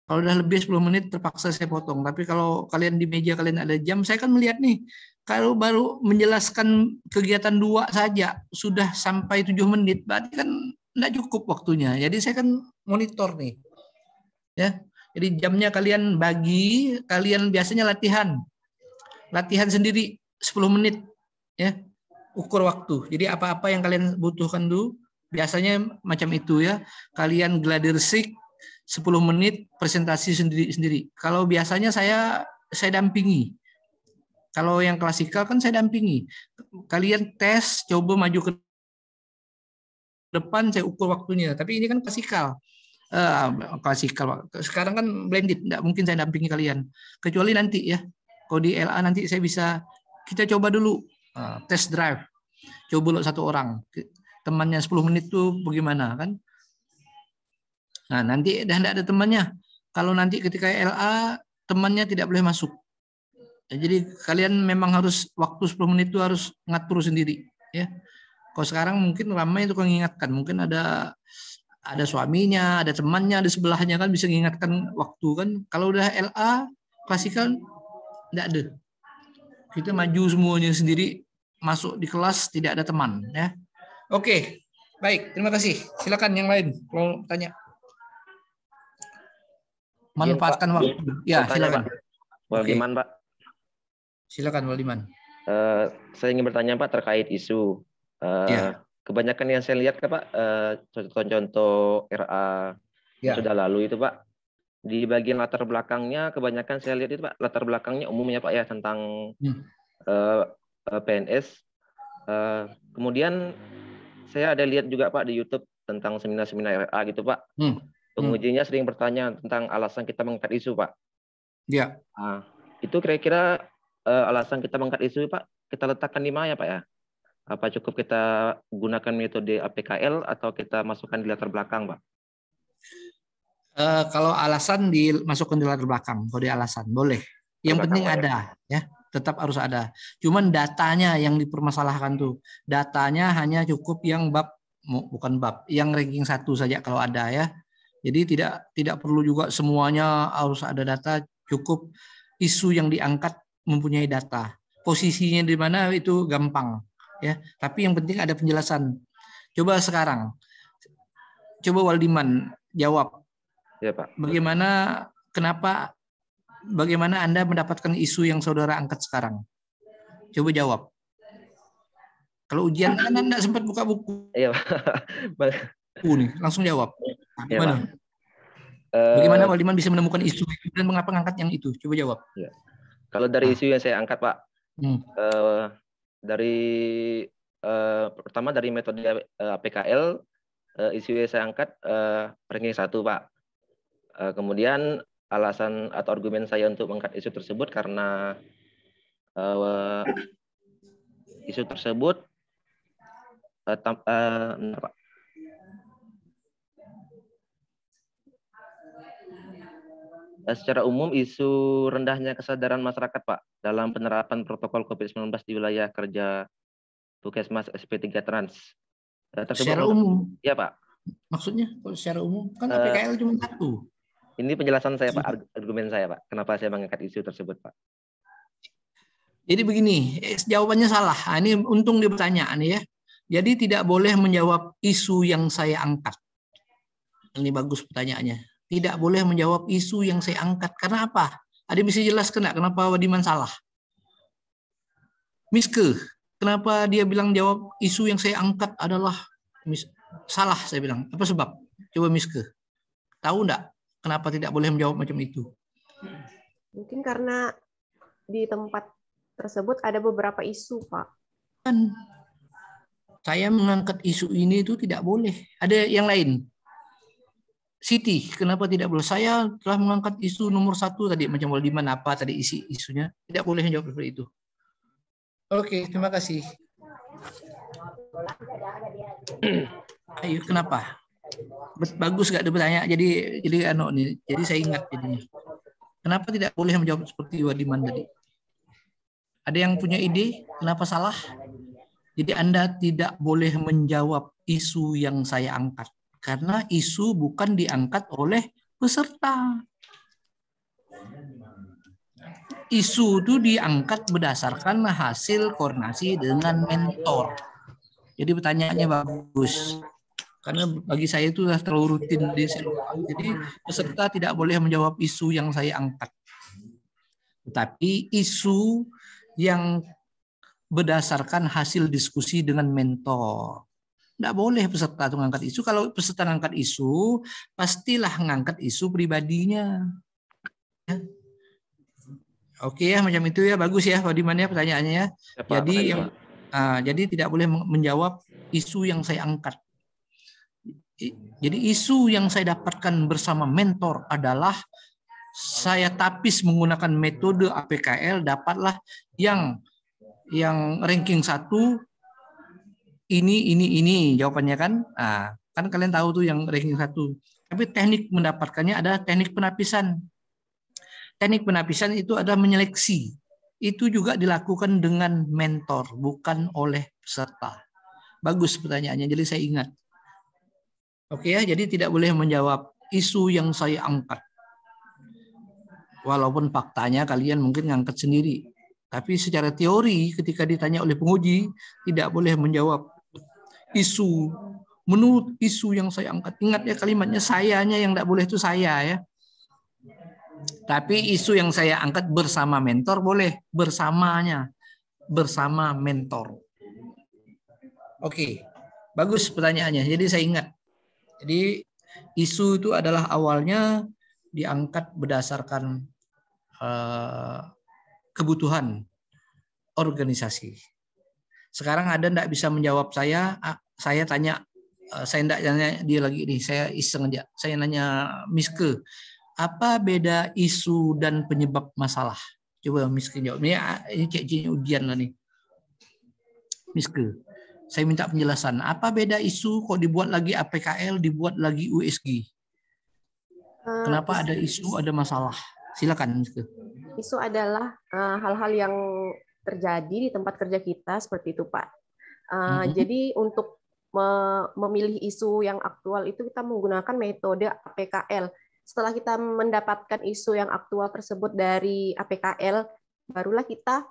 Kalau udah lebih 10 menit terpaksa saya potong. Tapi kalau kalian di meja kalian ada jam, saya kan melihat nih. Kalau baru menjelaskan kegiatan 2 saja sudah sampai 7 menit, berarti kan enggak cukup waktunya. Jadi saya kan monitor nih. Ya. Jadi jamnya kalian bagi, kalian biasanya latihan. Latihan sendiri 10 menit ya. Ukur waktu. Jadi apa-apa yang kalian butuhkan dulu, biasanya macam itu ya. Kalian gladiresik 10 menit presentasi sendiri-sendiri. Kalau biasanya saya dampingi. Kalau yang klasikal kan saya dampingi. Kalian tes, coba maju ke depan, saya ukur waktunya. Tapi ini kan klasikal. Klasikal. Sekarang kan blended, tidak mungkin saya dampingi kalian. Kecuali nanti ya. Kalau di LA nanti saya bisa, kita coba dulu test drive. Coba satu orang. Temannya 10 menit tuh bagaimana kan? Nah, nanti dah tidak ada temannya. Kalau nanti ketika LA, temannya tidak boleh masuk. Jadi kalian memang harus waktu 10 menit itu harus ngatur sendiri. Ya. Kalau sekarang mungkin ramai itu mengingatkan. Mungkin ada suaminya, ada temannya di sebelahnya kan bisa mengingatkan waktu kan. Kalau udah LA, klasikal tidak ada. Kita maju semuanya sendiri, masuk di kelas tidak ada teman. Ya. Oke, baik. Terima kasih. Silakan yang lain kalau tanya. Manfaatkan waktu. Ya, silakan. Waldiman, Pak. Silakan, Waldiman. Saya ingin bertanya, Pak, terkait isu. Kebanyakan yang saya lihat, Pak, contoh-contoh RA sudah lalu itu, Pak. Di bagian latar belakangnya, kebanyakan saya lihat itu, Pak, latar belakangnya umumnya, Pak, ya, tentang PNS. Kemudian saya ada lihat juga, Pak, di YouTube tentang seminar-seminar RA gitu, Pak. Pengujinya sering bertanya tentang alasan kita mengangkat isu, Pak. Ya. Nah, itu kira-kira alasan kita mengangkat isu, Pak, kita letakkan di mana, Pak, ya? Apa cukup kita gunakan metode APKL atau kita masukkan di latar belakang, Pak? Kalau alasan dimasukkan di latar belakang, kalau di alasan boleh. Yang penting ada, ya, tetap harus ada. Cuman datanya yang dipermasalahkan tuh, datanya hanya cukup yang bukan bab, yang ranking 1 saja kalau ada ya. Jadi tidak perlu juga semuanya harus ada data, cukup isu yang diangkat mempunyai data. Posisinya di mana itu gampang ya, tapi yang penting ada penjelasan. Coba sekarang. Coba Waldiman jawab. Ya, Pak. Bagaimana Anda mendapatkan isu yang saudara angkat sekarang? Coba jawab. Kalau ujian kan Anda sempat buka buku. Iya, Pak. Nih, langsung jawab. Ya, gimana? Bagaimana Waldiman bisa menemukan isu dan mengapa angkat yang itu? Coba jawab. Ya. Kalau dari isu yang saya angkat, Pak, pertama dari metode APKL, isu yang saya angkat ranking 1, Pak. Kemudian alasan atau argumen saya untuk mengangkat isu tersebut karena isu tersebut Pak. Secara umum isu rendahnya kesadaran masyarakat, Pak, dalam penerapan protokol COVID-19 di wilayah kerja Puskesmas SP3 Trans. Secara umum? Ya, Pak. Maksudnya secara umum? Kan APKL cuma 1. Ini penjelasan saya, Pak, argumen saya, Pak. Kenapa saya mengangkat isu tersebut, Pak? Jadi begini, jawabannya salah. Ini untung dia bertanya nih ya. Jadi tidak boleh menjawab isu yang saya angkat. Ini bagus pertanyaannya. Tidak boleh menjawab isu yang saya angkat. Karena apa? Ada bisa jelaskan nggak kenapa Waldiman salah? Miske, kenapa dia bilang jawab isu yang saya angkat adalah salah, saya bilang. Apa sebab? Coba Miske. Tahu nggak kenapa tidak boleh menjawab macam itu? Mungkin karena di tempat tersebut ada beberapa isu, Pak. Saya mengangkat isu ini itu tidak boleh. Ada yang lain? Siti, kenapa tidak boleh? Saya telah mengangkat isu nomor 1 tadi, macam Waldiman apa tadi isi isunya. Tidak boleh jawab seperti itu. Oke, terima kasih. Ayo, kenapa? Bagus gak ada bertanya. Jadi jadi saya ingat jadinya. Kenapa tidak boleh menjawab seperti Waldiman tadi? Ada yang punya ide? Kenapa salah? Jadi Anda tidak boleh menjawab isu yang saya angkat. Karena isu bukan diangkat oleh peserta. Isu itu diangkat berdasarkan hasil koordinasi dengan mentor. Jadi pertanyaannya bagus. Karena bagi saya itu sudah terlalu rutin di Selokan. Jadi peserta tidak boleh menjawab isu yang saya angkat. Tetapi isu yang berdasarkan hasil diskusi dengan mentor. Tidak boleh peserta itu ngangkat isu. Kalau peserta ngangkat isu, pastilah ngangkat isu pribadinya. Ya. Oke ya, macam itu ya. Bagus ya, Waldiman ya pertanyaannya ya. Jadi tidak boleh menjawab isu yang saya angkat. Jadi isu yang saya dapatkan bersama mentor adalah saya tapis menggunakan metode APKL, dapatlah yang ranking 1 ini jawabannya kan. Kan kalian tahu tuh yang ranking 1. Tapi teknik mendapatkannya adalah teknik penapisan. Teknik penapisan itu adalah menyeleksi. Itu juga dilakukan dengan mentor, bukan oleh peserta. Bagus pertanyaannya, jadi saya ingat. Oke ya, jadi tidak boleh menjawab isu yang saya angkat. Walaupun faktanya kalian mungkin ngangkat sendiri. Tapi secara teori ketika ditanya oleh penguji, tidak boleh menjawab isu menurut isu yang saya angkat. Ingat ya kalimatnya, sayanya yang tidak boleh itu saya ya. Tapi isu yang saya angkat bersama mentor boleh, bersamanya, bersama mentor. Oke, bagus pertanyaannya. Jadi saya ingat. Jadi isu itu adalah awalnya diangkat berdasarkan kebutuhan organisasi. Sekarang Anda tidak bisa menjawab saya tanya, saya tidak tanya dia lagi nih, saya iseng aja. Saya nanya Miske, apa beda isu dan penyebab masalah? Coba Miske jawab. Ini cek ujian lah nih. Miske, saya minta penjelasan. Apa beda isu kok dibuat lagi APKL, dibuat lagi USG? Kenapa ada isu, ada masalah? Silakan Miske. Isu adalah hal-hal yang terjadi di tempat kerja kita seperti itu, Pak. Jadi untuk memilih isu yang aktual itu kita menggunakan metode APKL. Setelah kita mendapatkan isu yang aktual tersebut dari APKL, barulah kita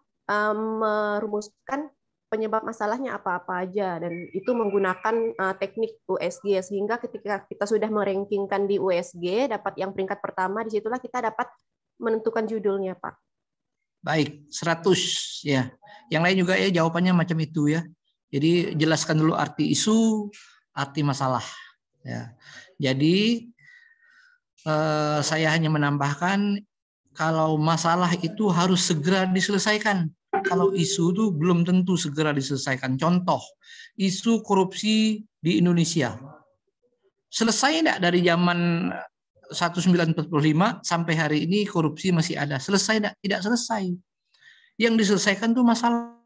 merumuskan penyebab masalahnya apa-apa aja, dan itu menggunakan teknik USG, sehingga ketika kita sudah merankingkan di USG dapat yang peringkat pertama, disitulah kita dapat menentukan judulnya, Pak. Baik, 100 ya. Yang lain juga ya jawabannya macam itu ya. Jadi jelaskan dulu arti isu, arti masalah ya. Jadi saya hanya menambahkan kalau masalah itu harus segera diselesaikan. Kalau isu itu belum tentu segera diselesaikan. Contoh, isu korupsi di Indonesia. Selesai enggak dari zaman 1945 sampai hari ini korupsi masih ada. Selesai enggak? Tidak selesai. Yang diselesaikan itu masalahnya,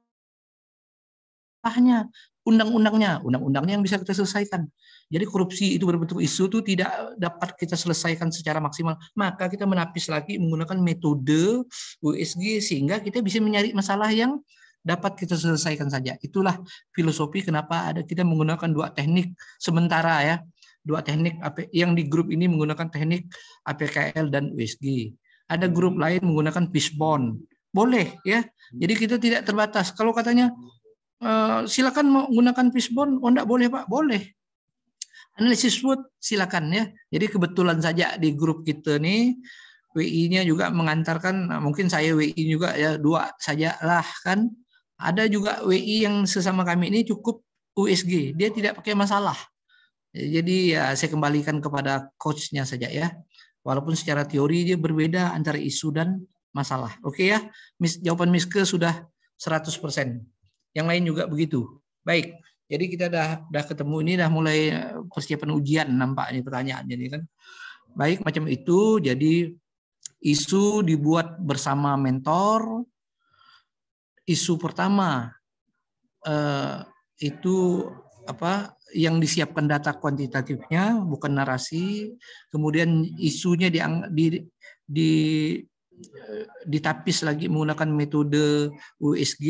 undang-undangnya yang bisa kita selesaikan. Jadi korupsi itu berbentuk isu itu tidak dapat kita selesaikan secara maksimal. Maka kita menapis lagi menggunakan metode USG sehingga kita bisa mencari masalah yang dapat kita selesaikan saja. Itulah filosofi kenapa kita menggunakan dua teknik sementara ya. Dua teknik yang di grup ini menggunakan teknik APKL dan USG. Ada grup lain menggunakan fishbone. Boleh ya. Jadi kita tidak terbatas. Kalau katanya silakan menggunakan fishbone, enggak boleh Pak, boleh. Analisis SWOT silakan ya. Jadi kebetulan saja di grup kita nih WI-nya juga mengantarkan, mungkin saya WI juga ya 2 saja lah kan. Ada juga WI yang sesama kami ini cukup USG, dia tidak pakai masalah. Jadi ya saya kembalikan kepada coachnya saja ya. Walaupun secara teori dia berbeda antara isu dan masalah. Oke ya, jawaban Miske sudah 100%. Yang lain juga begitu. Baik, Jadi kita dah ketemu ini, dah mulai persiapan ujian nampaknya pertanyaannya ini kan. Baik, macam itu. Jadi isu dibuat bersama mentor. Isu pertama itu apa yang disiapkan data kuantitatifnya, bukan narasi. Kemudian isunya ditapis lagi menggunakan metode USG.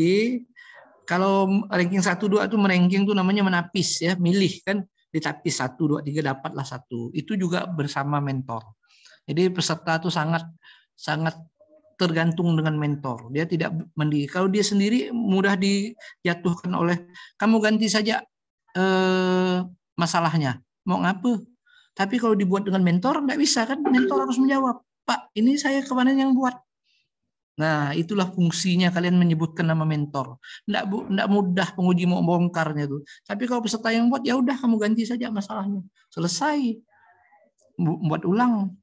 Kalau ranking 1, 2 itu meranking tuh namanya menapis ya, milih kan, ditapis 1, 2, 3 dapatlah 1. Itu juga bersama mentor. Jadi peserta itu sangat tergantung dengan mentor. Dia tidak mandiri. Kalau dia sendiri mudah dijatuhkan oleh kamu ganti saja masalahnya. Mau ngapa? Tapi kalau dibuat dengan mentor nggak bisa kan? Mentor harus menjawab. Pak, ini saya kemarin yang buat. Nah, itulah fungsinya kalian menyebutkan nama mentor. Nggak mudah penguji mau bongkarnya tuh. Tapi kalau peserta yang buat, ya udah kamu ganti saja masalahnya. Selesai. Buat ulang.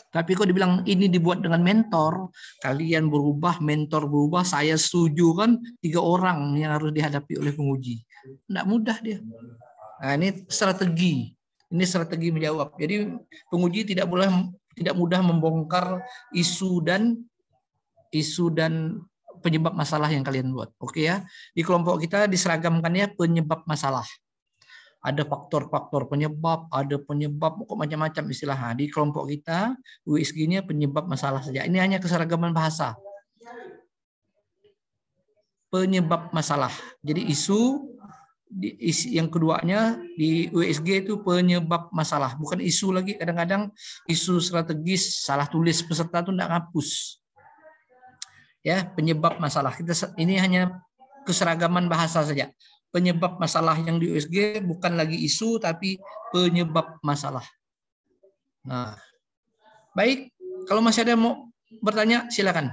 Tapi kalau dibilang ini dibuat dengan mentor, kalian berubah, mentor berubah, saya setuju kan, 3 orang yang harus dihadapi oleh penguji. Nggak mudah dia. Nah, ini strategi. Ini strategi menjawab. Jadi penguji tidak mudah membongkar isu dan penyebab masalah yang kalian buat. Oke ya. Di kelompok kita diseragamkannya penyebab masalah. Ada faktor-faktor penyebab, ada penyebab kok macam-macam istilah. Di kelompok kita USG-nya penyebab masalah saja. Ini hanya keseragaman bahasa. Penyebab masalah. Jadi isu yang keduanya di USG itu penyebab masalah, bukan isu lagi. Kadang-kadang isu strategis salah tulis peserta itu tidak ngapus. Ya, penyebab masalah. Ini hanya keseragaman bahasa saja. Penyebab masalah yang di USG bukan lagi isu tapi penyebab masalah. Nah, baik. Kalau masih ada mau bertanya silakan.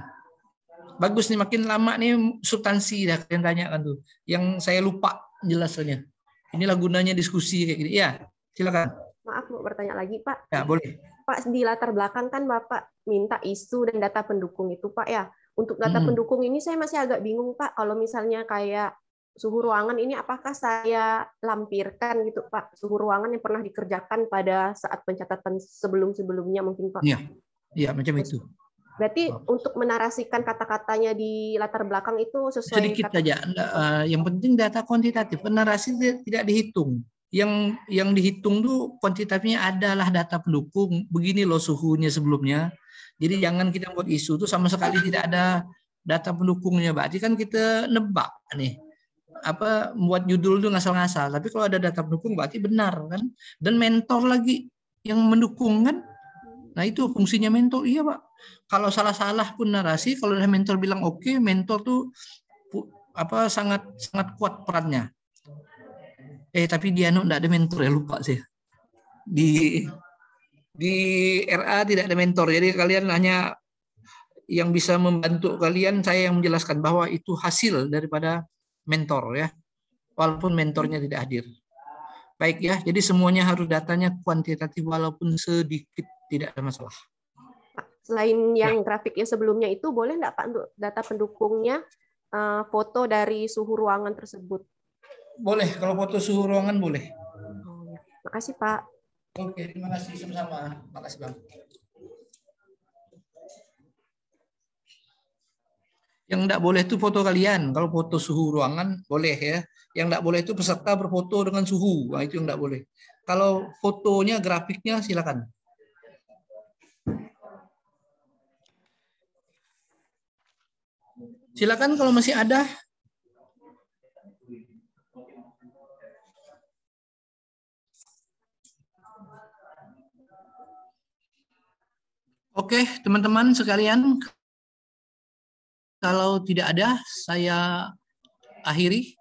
Bagus nih, makin lama nih substansi dah kalian tanyakan tuh. Yang saya lupa jelasnya. Inilah gunanya diskusi kayak gini. Ya, silakan. Maaf mau bertanya lagi, Pak. Ya, boleh. Pak, di latar belakang kan Bapak minta isu dan data pendukung itu, Pak ya. Untuk data pendukung ini saya masih agak bingung, Pak. Kalau misalnya kayak suhu ruangan ini apakah saya lampirkan gitu, Pak? Suhu ruangan yang pernah dikerjakan pada saat pencatatan sebelum-sebelumnya mungkin, Pak. Iya. Iya, macam itu. Berarti untuk menarasikan kata-katanya di latar belakang itu sesuai sedikit saja. Yang penting data kuantitatif. Narasi tidak dihitung. Yang dihitung tuh kuantitatifnya adalah data pendukung. Begini loh suhunya sebelumnya. Jadi jangan kita buat isu tuh sama sekali tidak ada data pendukungnya. Berarti kan kita nebak nih. Apa membuat judul itu ngasal-ngasal. Tapi kalau ada data pendukung berarti benar kan. Dan mentor lagi yang mendukung kan. Nah itu fungsinya mentor. Iya Pak. Kalau salah-salah pun narasi, kalau ada mentor bilang oke, mentor tuh apa sangat kuat perannya. Tapi dia enggak ada mentor ya, lupa sih. Di RA tidak ada mentor. Jadi kalian hanya yang bisa membantu kalian, saya yang menjelaskan bahwa itu hasil daripada mentor ya. Walaupun mentornya tidak hadir. Baik ya, jadi semuanya harus datanya kuantitatif walaupun sedikit, tidak ada masalah. Selain yang grafiknya sebelumnya itu, boleh nggak Pak untuk data pendukungnya foto dari suhu ruangan tersebut? Boleh, kalau foto suhu ruangan boleh. Makasih Pak. Oke, terima kasih sama-sama. Makasih Bang. Yang enggak boleh itu foto kalian. Kalau foto suhu ruangan boleh ya. Yang enggak boleh itu peserta berfoto dengan suhu. Nah, itu yang enggak boleh. Kalau fotonya, grafiknya silakan. Silakan kalau masih ada. Oke, teman-teman sekalian. Kalau tidak ada, saya akhiri.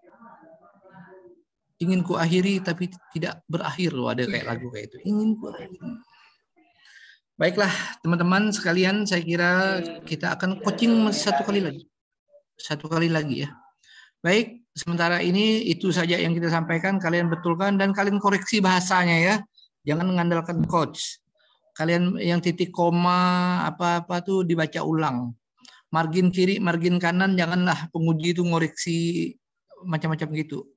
Ingin ku akhiri tapi tidak berakhir loh, ada kayak lagu kayak itu. Ingin ku akhiri. Baiklah, teman-teman sekalian, saya kira kita akan coaching satu kali lagi ya. Baik, sementara ini itu saja yang kita sampaikan, kalian betulkan dan kalian koreksi bahasanya ya. Jangan mengandalkan coach. Kalian yang titik koma apa-apa tuh dibaca ulang. Margin kiri, margin kanan, janganlah penguji itu ngoreksi macam-macam gitu.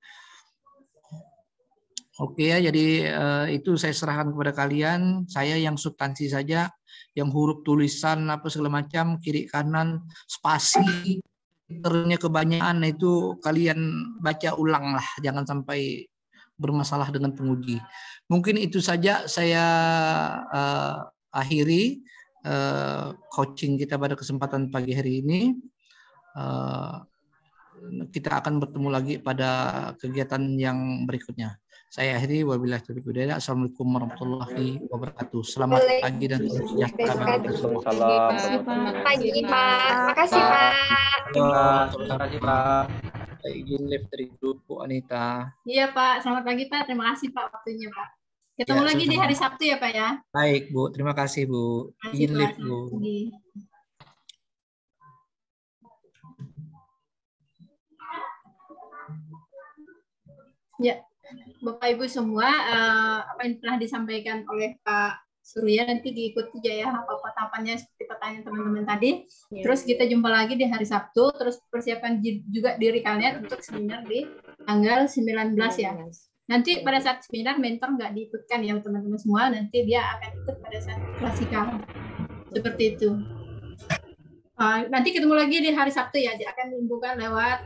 Oke ya, jadi itu saya serahkan kepada kalian. Saya yang substansi saja, yang huruf tulisan apa segala macam, kiri kanan, spasi, ternya kebanyakan itu kalian baca ulang lah, jangan sampai bermasalah dengan penguji. Mungkin itu saja saya akhiri coaching kita pada kesempatan pagi hari ini. Kita akan bertemu lagi pada kegiatan yang berikutnya. Saya akhiri, wabillahi taufiq wal hidayah. Assalamualaikum warahmatullahi wabarakatuh. Selamat pagi dan salam sejahtera bagi kita semua. Selamat pagi, Pak. Makasih, Pak. Terima kasih, Pak. Izin live dari grup Bu Anita. Iya, Pak. Selamat pagi, Pak. Terima kasih, Pak, waktunya, Pak. Ketemu lagi di hari Sabtu ya, Pak ya. Baik, Bu. Terima kasih, Bu. Izin live, Bu. Ya, Bapak Ibu semua, apa yang telah disampaikan oleh Pak Surya nanti diikuti aja ya apa tahapannya seperti pertanyaan teman-teman tadi. Ya. Terus kita jumpa lagi di hari Sabtu, terus persiapkan juga diri kalian untuk seminar di tanggal 19 ya. Nanti pada saat seminar mentor nggak diikutkan ya teman-teman semua, nanti dia akan ikut pada saat klasikal. Seperti itu. Nanti ketemu lagi di hari Sabtu ya, dia akan diumumkan lewat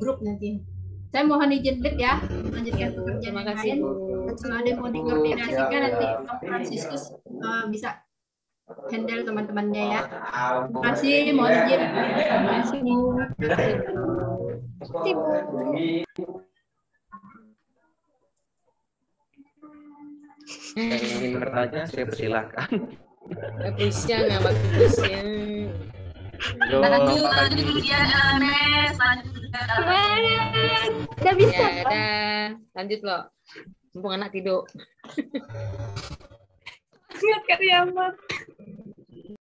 grup nanti. Saya mohon izin break ya, melanjutkan pekerjaan yang lain. Kalau ada yang mau dikoordinasikan nanti Om Franciscus bisa handle teman-temannya ya. Terima kasih, mohon izin. Terima kasih, Bu. Yang ingin bertanya, saya persilahkan. Bisa nggak bagusnya? Lanjut kemudian Ernest, Udah bisa, ya, lanjut loh. Mumpung anak tidur. Ingat karyawan.